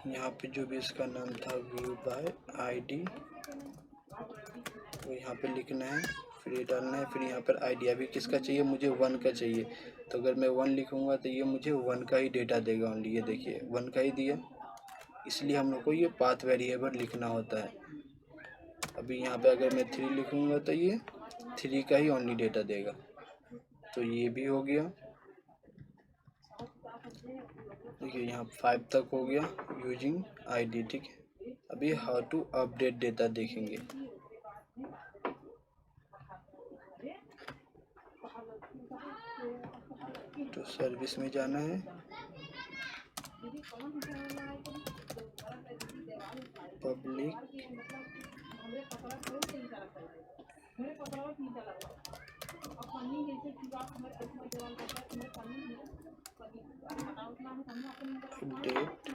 यहाँ पे जो भी इसका नाम था व्यू बाय आईडी वो यहाँ पे लिखना है, फिर ये डालना है, फिर यहाँ पर आईडी अभी किसका चाहिए, मुझे 1 का चाहिए। तो अगर मैं 1 लिखूँगा तो ये मुझे 1 का ही डेटा देगा ओनली। ये देखिए 1 का ही दिया, इसलिए हम लोग को ये पाथ वेरिएबल लिखना होता है। अभी यहाँ पे अगर मैं 3 लिखूँगा तो ये 3 का ही ओनली डेटा देगा। तो ये भी हो गया। देखिए यहाँ 5 तक हो गया यूजिंग आईडी, ठीक है। अभी हाउ टू अपडेट डेटा देखेंगे। तो सर्विस में जाना है, पब्लिक अपडेट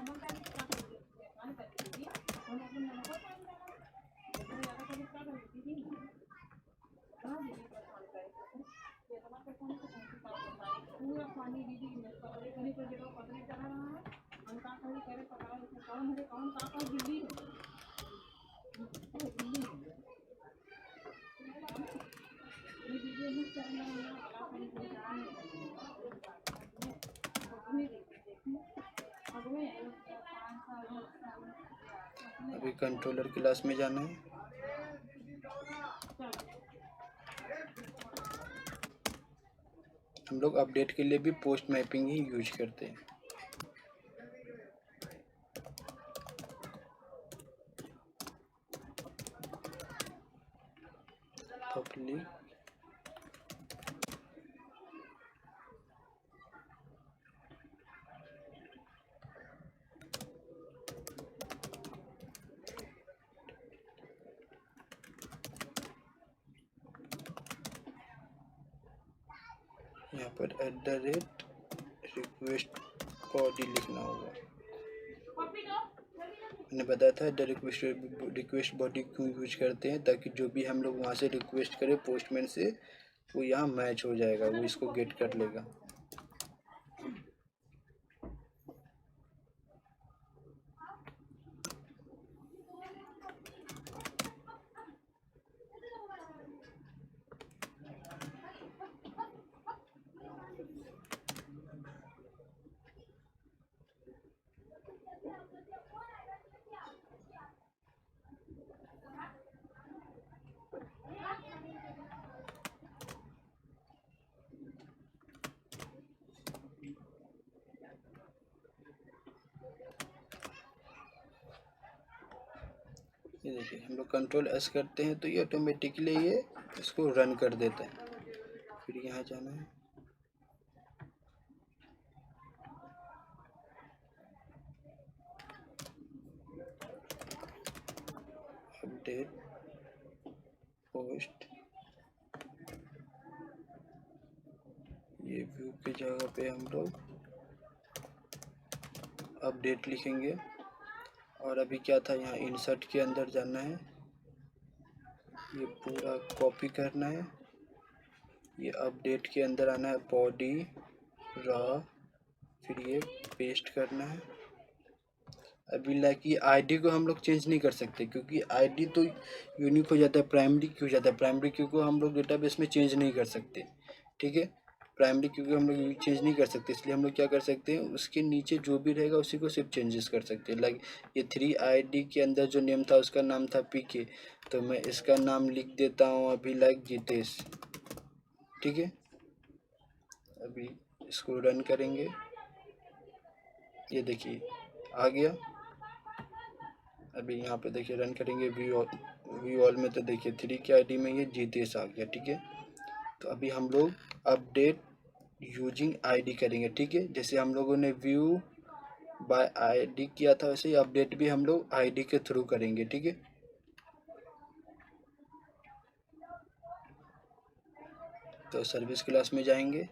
अभी कंट्रोलर क्लास में जाना है, हम लोग अपडेट के लिए भी पोस्ट मैपिंग ही यूज करते हैं। पब्लिक यहाँ पर @request body लिखना होगा। मैंने बताया था रिक्वेस्ट बॉडी क्यों यूज करते हैं, ताकि जो भी हम लोग वहाँ से रिक्वेस्ट करें पोस्टमैन से वो यहाँ मैच हो जाएगा, वो इसको गेट कर लेगा। ये देखिए हम लोग कंट्रोल एस करते हैं तो ये ऑटोमेटिकली ये इसको रन कर देता है। फिर यहाँ जाना है, अपडेट पोस्ट, ये व्यू की जगह पे हम लोग अपडेट लिखेंगे। और अभी क्या था, यहाँ इंसर्ट के अंदर जाना है, ये पूरा कॉपी करना है, ये अपडेट के अंदर आना है, बॉडी रॉ, फिर ये पेस्ट करना है। अभी लाइक ये आईडी को हम लोग चेंज नहीं कर सकते, क्योंकि आईडी तो यूनिक हो जाता है, प्राइमरी की हो जाता है। प्राइमरी की को हम लोग डेटाबेस में चेंज नहीं कर सकते, ठीक है। प्राइमरी की को हम लोग चेंज नहीं कर सकते, इसलिए हम लोग क्या कर सकते हैं, उसके नीचे जो भी रहेगा उसी को सिर्फ चेंजेस कर सकते हैं। लाइक ये 3 आईडी के अंदर जो नेम था उसका नाम था पीके, तो मैं इसका नाम लिख देता हूँ अभी लाइक जितेश, ठीक है। अभी इसको रन करेंगे, ये देखिए आ गया। अभी यहाँ पे देखिए रन करेंगे व्यू ऑल में, तो देखिए 3 की आईडी में ये जितेश आ गया, ठीक है। तो अभी हम लोग अपडेट यूजिंग आईडी करेंगे, ठीक है। जैसे हम लोगों ने व्यू बाय आईडी किया था, वैसे ही अपडेट भी हम लोग आईडी के थ्रू करेंगे, ठीक है। तो सर्विस क्लास में जाएंगे,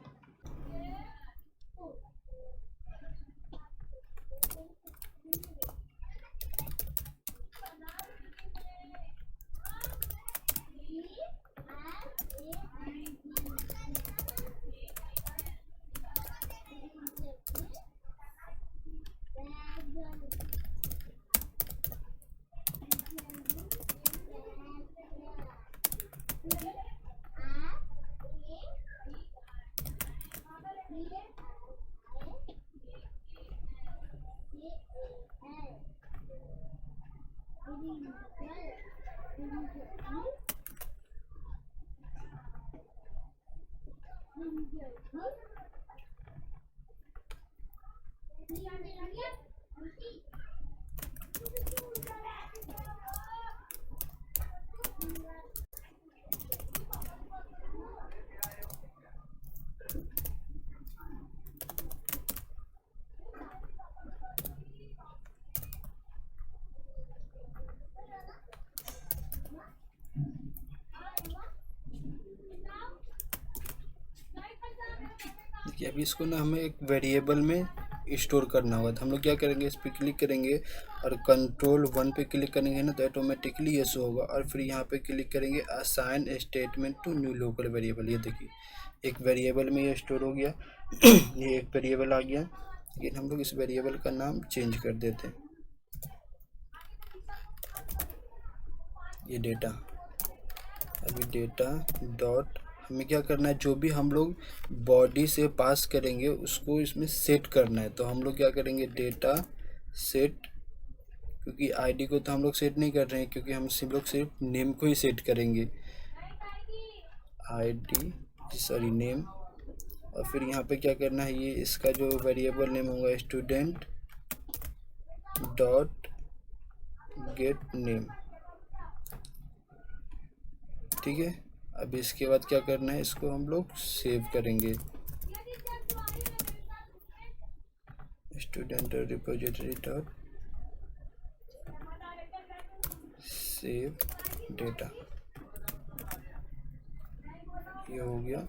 देखिए अभी इसको ना हमें एक वेरिएबल में स्टोर करना होगा, तो हम लोग क्या करेंगे, इस पर क्लिक करेंगे और कंट्रोल 1 पे क्लिक करेंगे ना, तो ऑटोमेटिकली ये शो होगा। और फिर यहाँ पे क्लिक करेंगे assign statement to new local variable. ये देखिए एक वेरिएबल में ये स्टोर हो गया ये एक वेरिएबल आ गया, लेकिन हम लोग इस वेरिएबल का नाम चेंज कर देते हैं। ये डेटा, अभी डेटा डॉट हमें क्या करना है, जो भी हम लोग बॉडी से पास करेंगे उसको इसमें सेट करना है। तो हम लोग क्या करेंगे, डेटा सेट, क्योंकि आईडी को तो हम लोग सेट नहीं कर रहे हैं, क्योंकि हम सिर्फ नेम को ही सेट करेंगे, आईडी सॉरी नेम। और फिर यहाँ पे क्या करना है, ये इसका जो वेरिएबल नेम होगा स्टूडेंट डॉट गेट नेम, ठीक है। अब इसके बाद क्या करना है, इसको हम लोग सेव करेंगे, student repository dot save data, ये हो गया।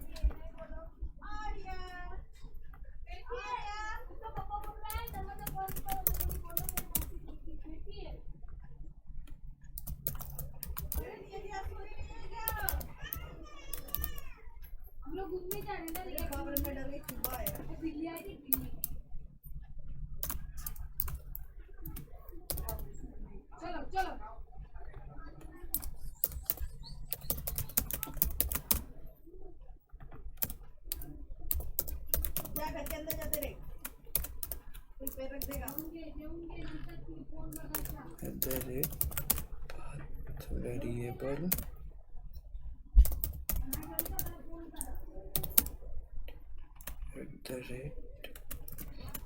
वेरिएबल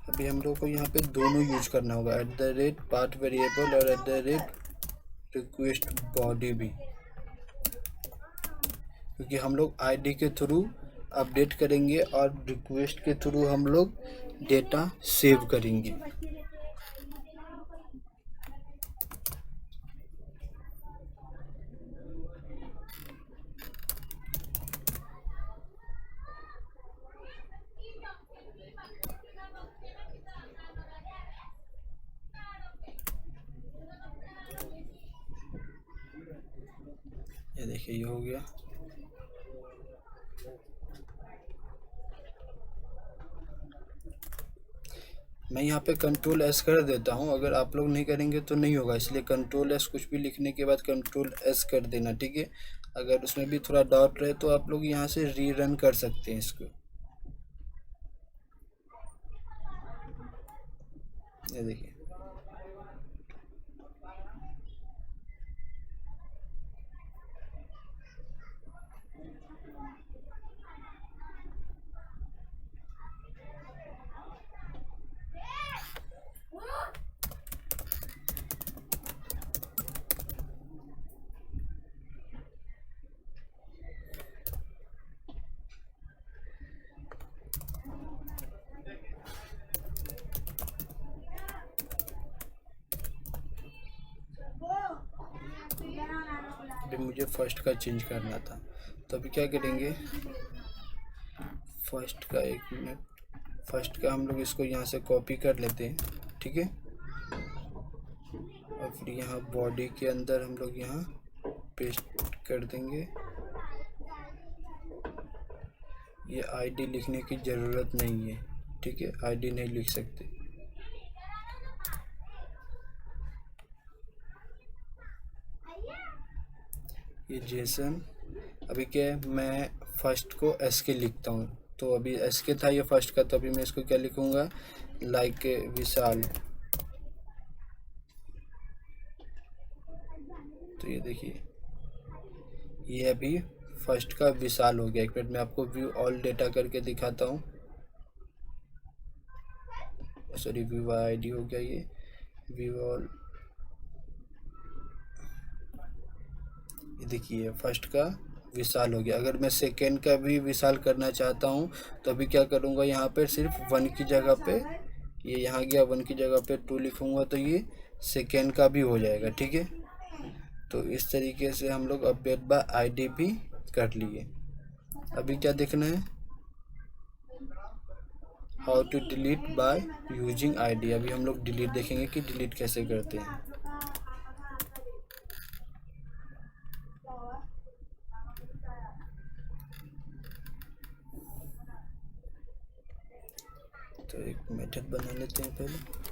अभी हम लोग को यहाँ पे दोनों यूज करना होगा, @पाथ वेरिएबल और @रिक्वेस्ट बॉडी भी, क्योंकि हम लोग आईडी के थ्रू अपडेट करेंगे और रिक्वेस्ट के थ्रू हम लोग डेटा सेव करेंगे। ये देखिए ये हो गया। मैं यहाँ पे कंट्रोल S कर देता हूँ, अगर आप लोग नहीं करेंगे तो नहीं होगा, इसलिए कंट्रोल S कुछ भी लिखने के बाद कंट्रोल S कर देना, ठीक है। अगर उसमें भी थोड़ा डाउट रहे तो आप लोग यहाँ से रीरन कर सकते हैं इसको। ये देखिए अभी मुझे फर्स्ट का चेंज करना था, तो अभी क्या करेंगे, फर्स्ट का 1 मिनट, फर्स्ट का हम लोग इसको यहाँ से कॉपी कर लेते हैं, ठीक है। और फिर यहाँ बॉडी के अंदर हम लोग यहाँ पेस्ट कर देंगे। ये आईडी लिखने की ज़रूरत नहीं है, ठीक है, आईडी नहीं लिख सकते। ये जेसन, अभी क्या है, मैं फर्स्ट को S के लिखता हूँ, तो अभी एस के था ये फर्स्ट का, तो अभी मैं इसको क्या लिखूँगा, लाइक विशाल। तो ये देखिए, ये अभी फर्स्ट का विशाल हो गया। एक मिनट में आपको व्यू ऑल डेटा करके दिखाता हूँ। सॉरी, व्यू आईडी हो गया ये, व्यू ऑल। ये देखिए फर्स्ट का विशाल हो गया। अगर मैं सेकेंड का भी विशाल करना चाहता हूँ तो अभी क्या करूँगा, यहाँ पे सिर्फ 1 की जगह पे, ये यहाँ गया 1 की जगह पे 2 लिखूँगा तो ये सेकेंड का भी हो जाएगा। ठीक है, तो इस तरीके से हम लोग अपडेट बाय आईडी भी कर लिए। अभी क्या देखना है, how to delete by using ID. अभी हम लोग डिलीट देखेंगे कि डिलीट कैसे करते हैं। तो एक मेथड बना लेते हैं पहले।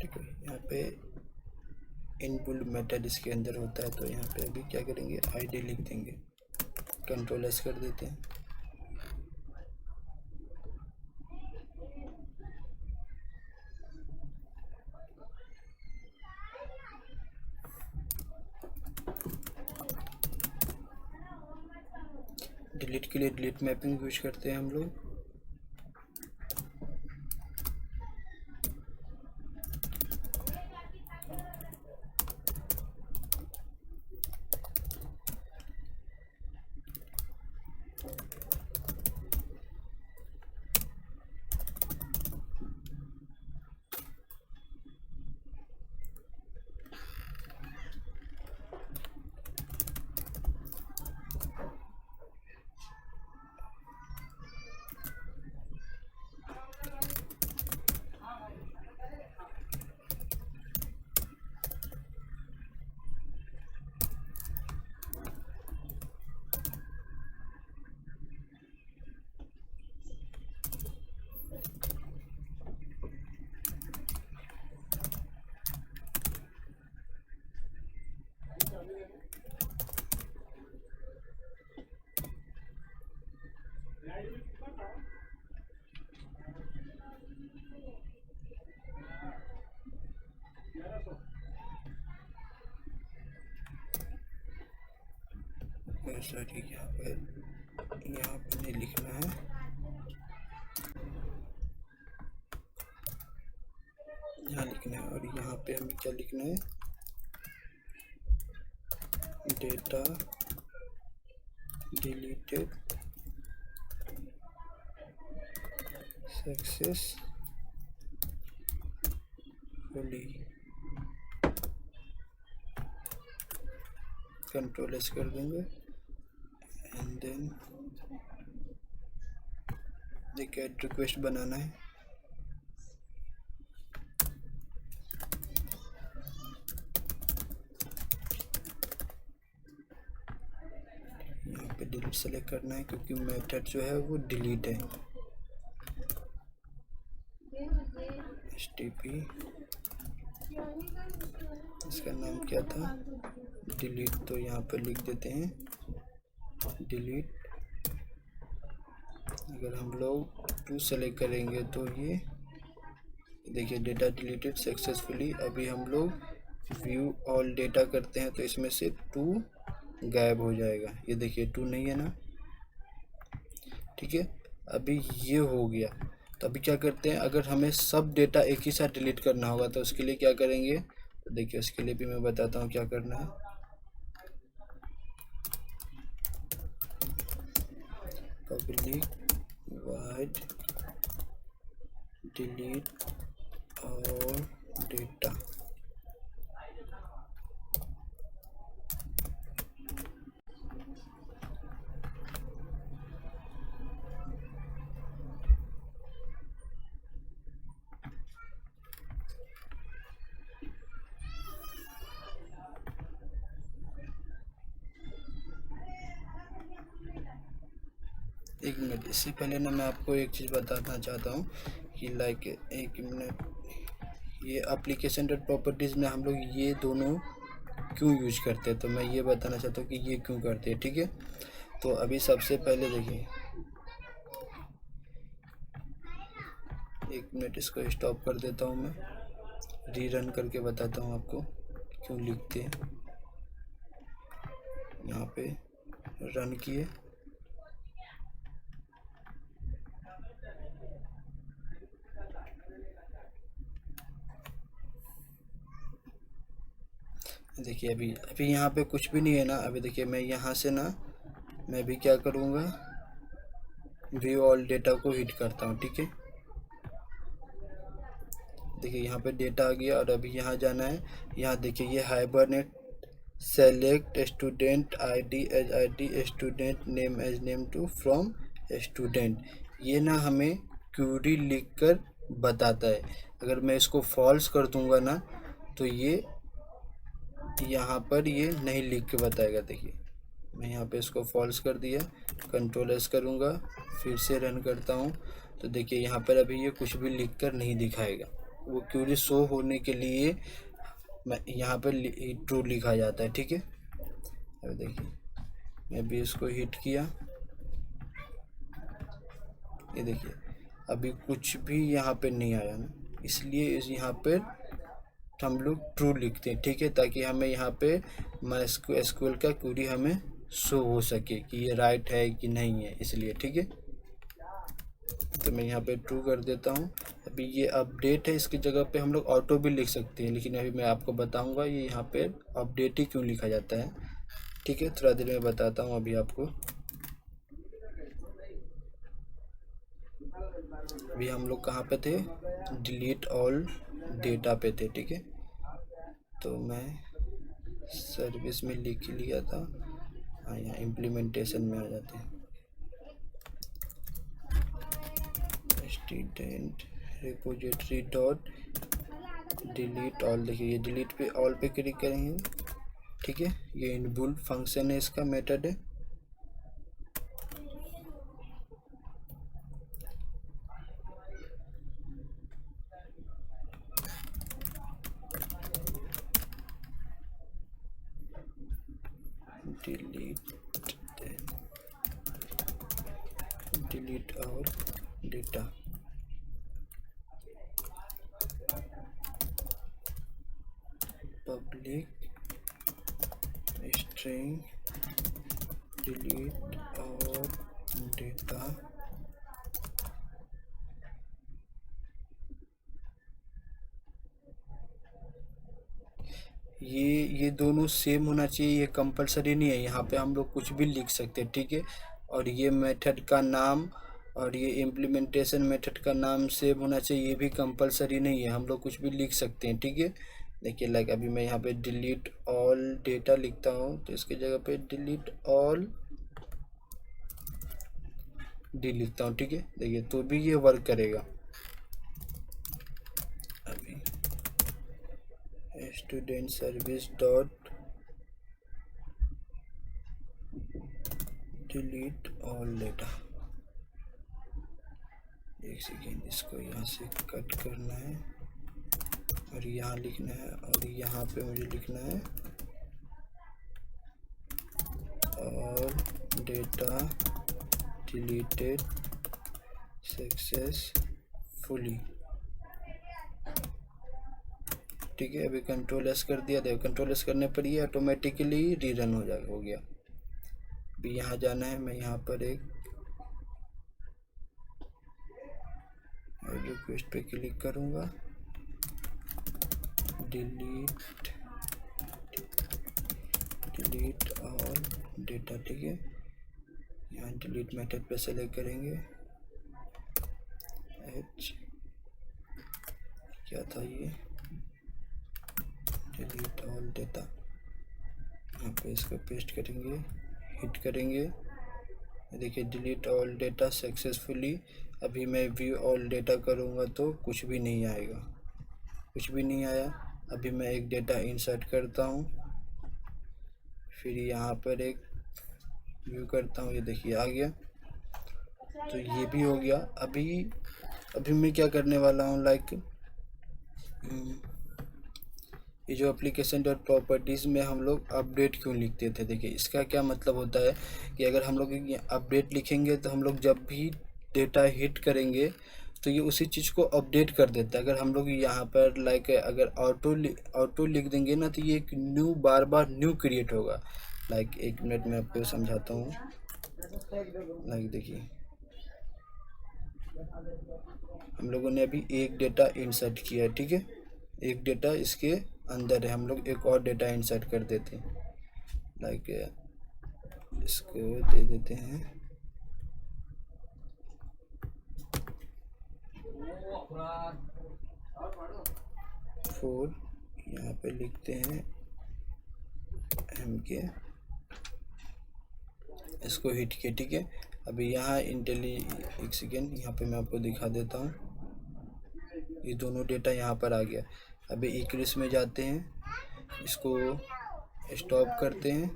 ठीक है, यहाँ पे इनबिल्ट मेथड इसके अंदर होता है। तो यहाँ पे अभी क्या करेंगे, आईडी लिख देंगे, कंट्रोल एस कर देते हैं। डिलीट के लिए डिलीट मैपिंग यूज करते हैं हम लोग। सॉरी, यहाँ पे नहीं लिखना है, यहाँ लिखना है। और यहाँ पे हमें क्या लिखना है, data deleted successfully, control S कर देंगे एंड देन एक ऐड रिक्वेस्ट बनाना है। यहाँ पे डिलीट सेलेक्ट करना है क्योंकि मेथड जो है वो डिलीट है। HTTP इसका नाम क्या था, डिलीट, तो यहाँ पर लिख देते हैं डिलीट। अगर हम लोग टू सेलेक्ट करेंगे तो ये देखिए डेटा डिलीटेड सक्सेसफुली। अभी हम लोग व्यू ऑल डेटा करते हैं तो इसमें से टू गायब हो जाएगा। ये देखिए टू नहीं है ना, ठीक है। अभी ये हो गया, तो अभी क्या करते हैं, अगर हमें सब डेटा एक ही साथ डिलीट करना होगा तो उसके लिए क्या करेंगे, तो देखिए उसके लिए भी मैं बताता हूँ क्या करना है। पब्लिक वाइड डिलीट और डेटा। एक मिनट, इससे पहले ना मैं आपको एक चीज़ बताना चाहता हूँ कि लाइक एक मिनट, ये एप्लीकेशन डॉट प्रॉपर्टीज़ में हम लोग ये दोनों क्यों यूज करते हैं, तो मैं ये बताना चाहता हूँ कि ये क्यों करते हैं, ठीक है। तो अभी सबसे पहले देखिए, एक मिनट इसको स्टॉप कर देता हूँ, मैं रीरन करके बताता हूँ आपको क्यों लिखते हैं। यहाँ पे रन किए, देखिए अभी यहाँ पे कुछ भी नहीं है ना। अभी देखिए मैं यहाँ से ना, मैं भी क्या करूँगा, व्यू ऑल डेटा को हिट करता हूँ, ठीक है। देखिए यहाँ पे डेटा आ गया और अभी यहाँ जाना है। यहाँ देखिए ये hibernate select student ID as ID, student name as name to from student, ये ना हमें क्यूरी लिख कर बताता है। अगर मैं इसको फॉल्स कर दूंगा ना तो ये यहाँ पर ये नहीं लिख के बताएगा। देखिए मैं यहाँ पे इसको फॉल्स कर दिया, कंट्रोल एस करूँगा, फिर से रन करता हूँ, तो देखिए यहाँ पर अभी ये कुछ भी लिख कर नहीं दिखाएगा। वो क्यूरी शो होने के लिए मैं यहाँ पर ट्रू लिखा जाता है, ठीक है। अब देखिए मैं भी इसको हिट किया, ये देखिए अभी कुछ भी यहाँ पे नहीं आया ना, इसलिए इस यहाँ पे हम लोग ट्रू लिखते हैं, ठीक है, ताकि हमें यहाँ पे एसक्यूएल का क्वेरी हमें शो हो सके कि ये राइट है कि नहीं है, इसलिए, ठीक है। तो मैं यहाँ पे ट्रू कर देता हूँ। अभी ये अपडेट है, इसकी जगह पे हम लोग ऑटो भी लिख सकते हैं, लेकिन अभी मैं आपको बताऊँगा ये यहाँ पे अपडेट ही क्यों लिखा जाता है, ठीक है। थोड़ा देर में बताता हूँ अभी आपको। अभी हम लोग कहाँ पे थे, डिलीट ऑल डेटा पे थे, ठीक है। तो मैं सर्विस में लिख लिया था, हाँ यहाँ इम्प्लीमेंटेशन में आ जाते हैं, student repository dot delete all. देखिए ये डिलीट पे ऑल पे क्लिक करेंगे, ठीक है। ये इनबिल्ट फंक्शन है, इसका मेथड है। Delete all data, public string delete all data. ये दोनों सेम होना चाहिए, ये कंपलसरी नहीं है, यहाँ पे हम लोग कुछ भी लिख सकते हैं, ठीक है। और ये मेथड का नाम और ये इम्प्लीमेंटेशन मेथड का नाम सेम होना चाहिए, ये भी कंपलसरी नहीं है, हम लोग कुछ भी लिख सकते हैं, ठीक है। देखिए लाइक अभी मैं यहाँ पे डिलीट ऑल डेटा लिखता हूँ तो इसकी जगह पे डिलीट ऑल डी लिखता हूँ, ठीक है। देखिए तो भी ये वर्क करेगा। अभी student service dot delete all data. एक सेकेंड, इसको यहाँ से कट करना है और यहाँ लिखना है और यहाँ पे मुझे लिखना है और डेटा डिलीटेड सक्सेसफुली, ठीक है। अभी कंट्रोल एस कर दिया, देखो कंट्रोल एस करने पर ये ऑटोमेटिकली रीरन हो गया। अभी यहाँ जाना है, मैं यहाँ पर एक रिक्वेस्ट पे क्लिक करूँगा, डिलीट ऑल डेटा, ठीक है। यहाँ डिलीट मेथड पे सेलेक्ट करेंगे, क्या था ये, डिलीट ऑल डेटा। यहाँ पे इसको पेस्ट करेंगे, हिट करेंगे, देखिए डिलीट ऑल डेटा सक्सेसफुली। अभी मैं व्यू ऑल डेटा करूँगा तो कुछ भी नहीं आएगा, कुछ भी नहीं आया। अभी मैं एक डेटा इंसर्ट करता हूँ, फिर यहाँ पर एक व्यू करता हूँ, ये देखिए आ गया, तो ये भी हो गया। अभी मैं क्या करने वाला हूँ, लाइक ये जो एप्लीकेशन डॉट प्रॉपर्टीज़ में हम लोग अपडेट क्यों लिखते थे, देखिए इसका क्या मतलब होता है कि अगर हम लोग अपडेट लिखेंगे तो हम लोग जब भी डेटा हिट करेंगे तो ये उसी चीज़ को अपडेट कर देता है। अगर हम लोग यहाँ पर लाइक अगर ऑटो लिख देंगे ना तो ये एक न्यू बार बार न्यू क्रिएट होगा। लाइक एक मिनट में आपको समझाता हूँ। लाइक देखिए हम लोगों ने अभी एक डेटा इंसर्ट किया है, ठीक है, एक डेटा इसके अंदर है, हम लोग एक और डेटा इंसर्ट कर देते हैं। लाइक इसको दे देते हैं 4, यहाँ पे लिखते हैं MK, इसको हिट किया, ठीक है। अभी यहाँ एक सेकेंड, यहाँ पे मैं आपको दिखा देता हूँ, ये दोनों डेटा यहाँ पर आ गया। अभी इक्रिस में जाते हैं, इसको स्टॉप करते हैं,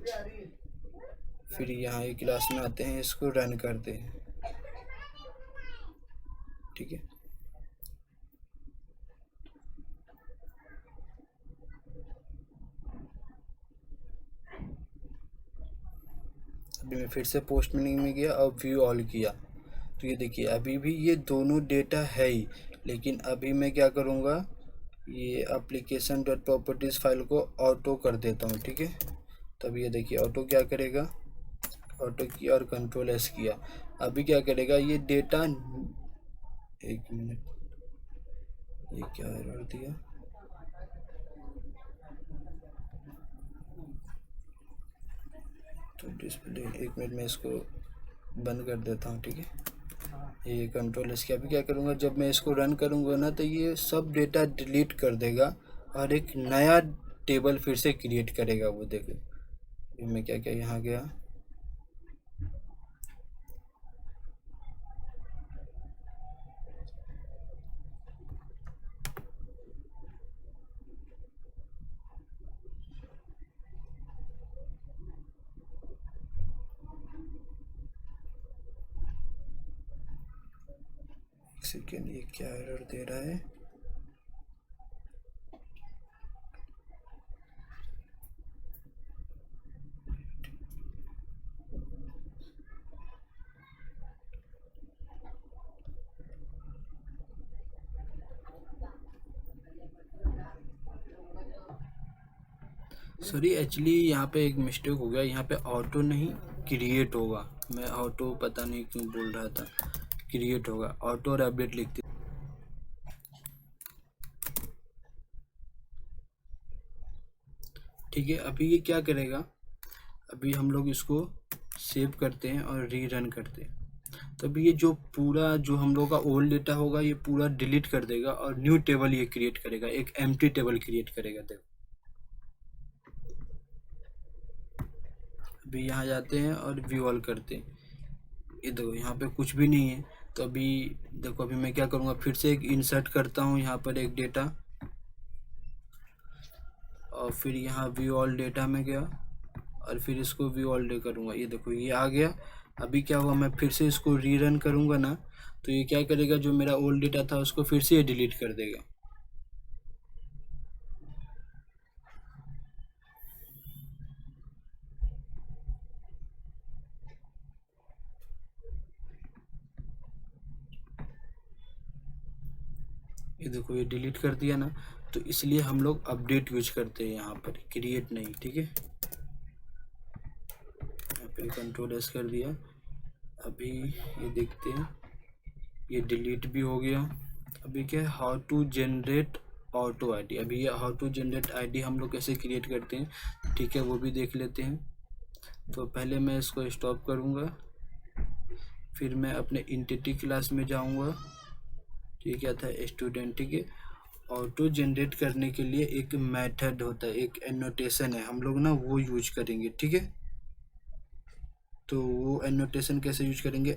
फिर यहाँ एक क्लास में आते हैं, इसको रन करते हैं, ठीक है। अभी मैं फिर से पोस्ट मीनिंग में गया और व्यू ऑल किया, तो ये देखिए अभी भी ये दोनों डेटा है ही, लेकिन अभी मैं क्या करूँगा, ये एप्लीकेशन डॉट प्रॉपर्टीज़ फाइल को ऑटो कर देता हूँ, ठीक है। तब ये देखिए ऑटो क्या करेगा, ऑटो किया और कंट्रोल एस किया। अभी क्या करेगा ये डेटा, एक मिनट, ये क्या एरर दिया, तो डिस्प्ले, एक मिनट में इसको बंद कर देता हूँ, ठीक है। ये कंट्रोल इसके, अभी क्या करूँगा, जब मैं इसको रन करूँगा ना तो ये सब डेटा डिलीट कर देगा और एक नया टेबल फिर से क्रिएट करेगा। वो देखो अभी मैं क्या क्या यहाँ गया, सेकेंड, ये क्या एरर दे रहा है, सॉरी एक्चुअली यहाँ पे एक मिस्टेक हो गया, यहाँ पे ऑटो नहीं क्रिएट होगा, मैं ऑटो पता नहीं क्यों बोल रहा था, क्रिएट होगा, ऑटो और अपडेट लिखते, ठीक है। अभी ये क्या करेगा, अभी हम लोग इसको सेव करते हैं और रीरन करते हैं, तो अभी ये जो पूरा जो हम लोग का ओल्ड डेटा होगा ये पूरा डिलीट कर देगा और न्यू टेबल ये क्रिएट करेगा, एक एम्प्टी टेबल क्रिएट करेगा। देखो अभी यहाँ जाते हैं और व्यू ऑल करते हैं, ये देखो यहाँ पे कुछ भी नहीं है। तो अभी देखो, अभी मैं क्या करूँगा, फिर से एक इंसर्ट करता हूँ यहाँ पर एक डेटा, और फिर यहाँ व्यू ऑल डेटा में गया और फिर इसको व्यू ऑल डे करूँगा। ये देखो ये आ गया। अभी क्या हुआ, मैं फिर से इसको रीरन करूँगा ना, तो ये क्या करेगा, जो मेरा ओल्ड डेटा था उसको फिर से ये डिलीट कर देगा। ये देखो ये डिलीट कर दिया ना। तो इसलिए हम लोग अपडेट यूज करते हैं यहाँ पर, क्रिएट नहीं। ठीक है, यहाँ पे कंट्रोल एस कर दिया। अभी ये देखते हैं, ये डिलीट भी हो गया। अभी क्या है, how to generate auto ID. अभी ये हाउ टू जनरेट आईडी हम लोग कैसे क्रिएट करते हैं, ठीक है, वो भी देख लेते हैं। तो पहले मैं इसको स्टॉप करूँगा, फिर मैं अपने एंटिटी क्लास में जाऊँगा। ये क्या था, स्टूडेंट। ठीक है, ऑटो जनरेट करने के लिए एक मेथड होता है, एक एनोटेशन है, हम लोग ना वो यूज करेंगे। ठीक है, तो वो एनोटेशन कैसे यूज करेंगे,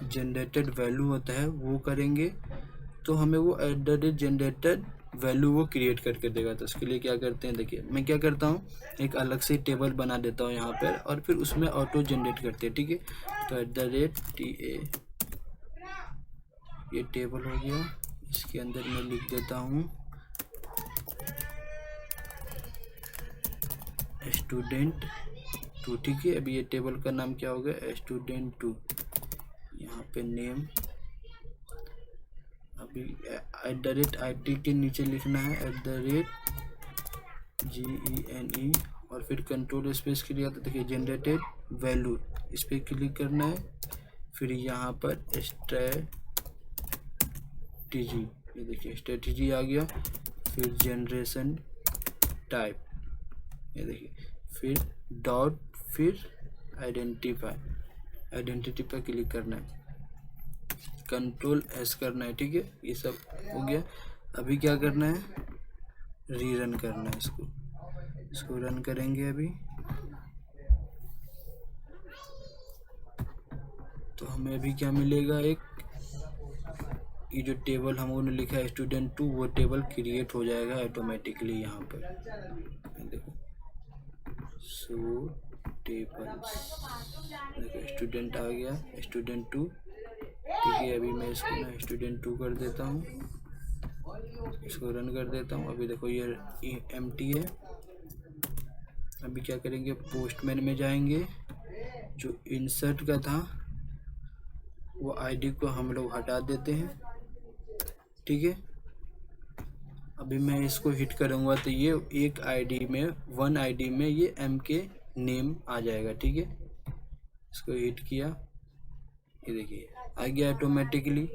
जनरेटेड वैल्यू होता है वो करेंगे। तो हमें वो जनरेटेड वैल्यू वो क्रिएट करके देगा। तो उसके लिए क्या करते हैं, देखिए मैं क्या करता हूँ, एक अलग से टेबल बना देता हूँ यहाँ पर, और फिर उसमें ऑटो जनरेट करते हैं। ठीक है, तो TA ये टेबल हो गया। इसके अंदर मैं लिख देता हूँ स्टूडेंट 2। ठीक है, अभी ये टेबल का नाम क्या हो गया, स्टूडेंट 2। यहाँ पे नेम अभी @IT के नीचे लिखना है @GENE, और फिर कंट्रोल स्पेस के लिए देखिए जनरेटेड वैल्यू, इस पर क्लिक करना है। फिर यहाँ पर स्ट्रैटेजी, ये देखिए स्ट्रैटेजी आ गया। फिर जनरेशन टाइप, ये देखिए, फिर डॉट, फिर आइडेंटिटी पर क्लिक करना है, कंट्रोल एस करना है। ठीक है, ये सब हो गया। अभी क्या करना है, रीरन करना है इसको रन करेंगे अभी। तो हमें अभी क्या मिलेगा, एक ये जो टेबल हम लोगों ने लिखा है स्टूडेंट 2, वो टेबल क्रिएट हो जाएगा ऑटोमेटिकली यहाँ पर। देखो सो टेबल्स, देखो स्टूडेंट आ गया, स्टूडेंट 2। ठीक है, अभी मैं इसको ना स्टूडेंट 2 कर देता हूँ, इसको रन कर देता हूँ। अभी देखो ये एम्प्टी है। अभी क्या करेंगे, पोस्टमैन में जाएंगे, जो इंसर्ट का था वो आईडी को हम लोग हटा देते हैं। ठीक है, अभी मैं इसको हिट करूँगा तो ये एक आईडी में, वन आईडी में ये MK नेम आ जाएगा। ठीक है, इसको हिट किया, ये देखिए आ गया ऑटोमेटिकली।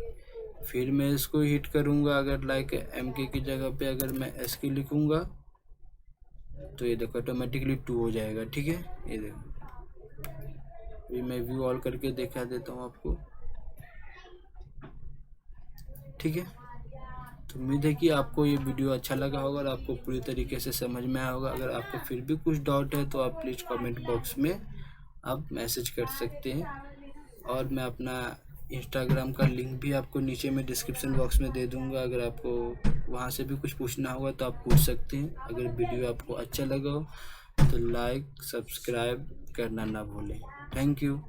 फिर मैं इसको हिट करूँगा, अगर लाइक MK की जगह पे अगर मैं SK लिखूँगा तो ये देखो ऑटोमेटिकली 2 हो जाएगा। ठीक है, ये देखो, अभी मैं व्यू ऑल करके दिखा देता हूँ आपको। ठीक है, तो उम्मीद है कि आपको ये वीडियो अच्छा लगा होगा और आपको पूरी तरीके से समझ में आया होगा। अगर आपको फिर भी कुछ डाउट है तो आप प्लीज़ कमेंट बॉक्स में आप मैसेज कर सकते हैं, और मैं अपना इंस्टाग्राम का लिंक भी आपको नीचे में डिस्क्रिप्शन बॉक्स में दे दूंगा। अगर आपको वहाँ से भी कुछ पूछना होगा तो आप पूछ सकते हैं। अगर वीडियो आपको अच्छा लगा हो तो लाइक सब्सक्राइब करना ना भूलें। Thank you.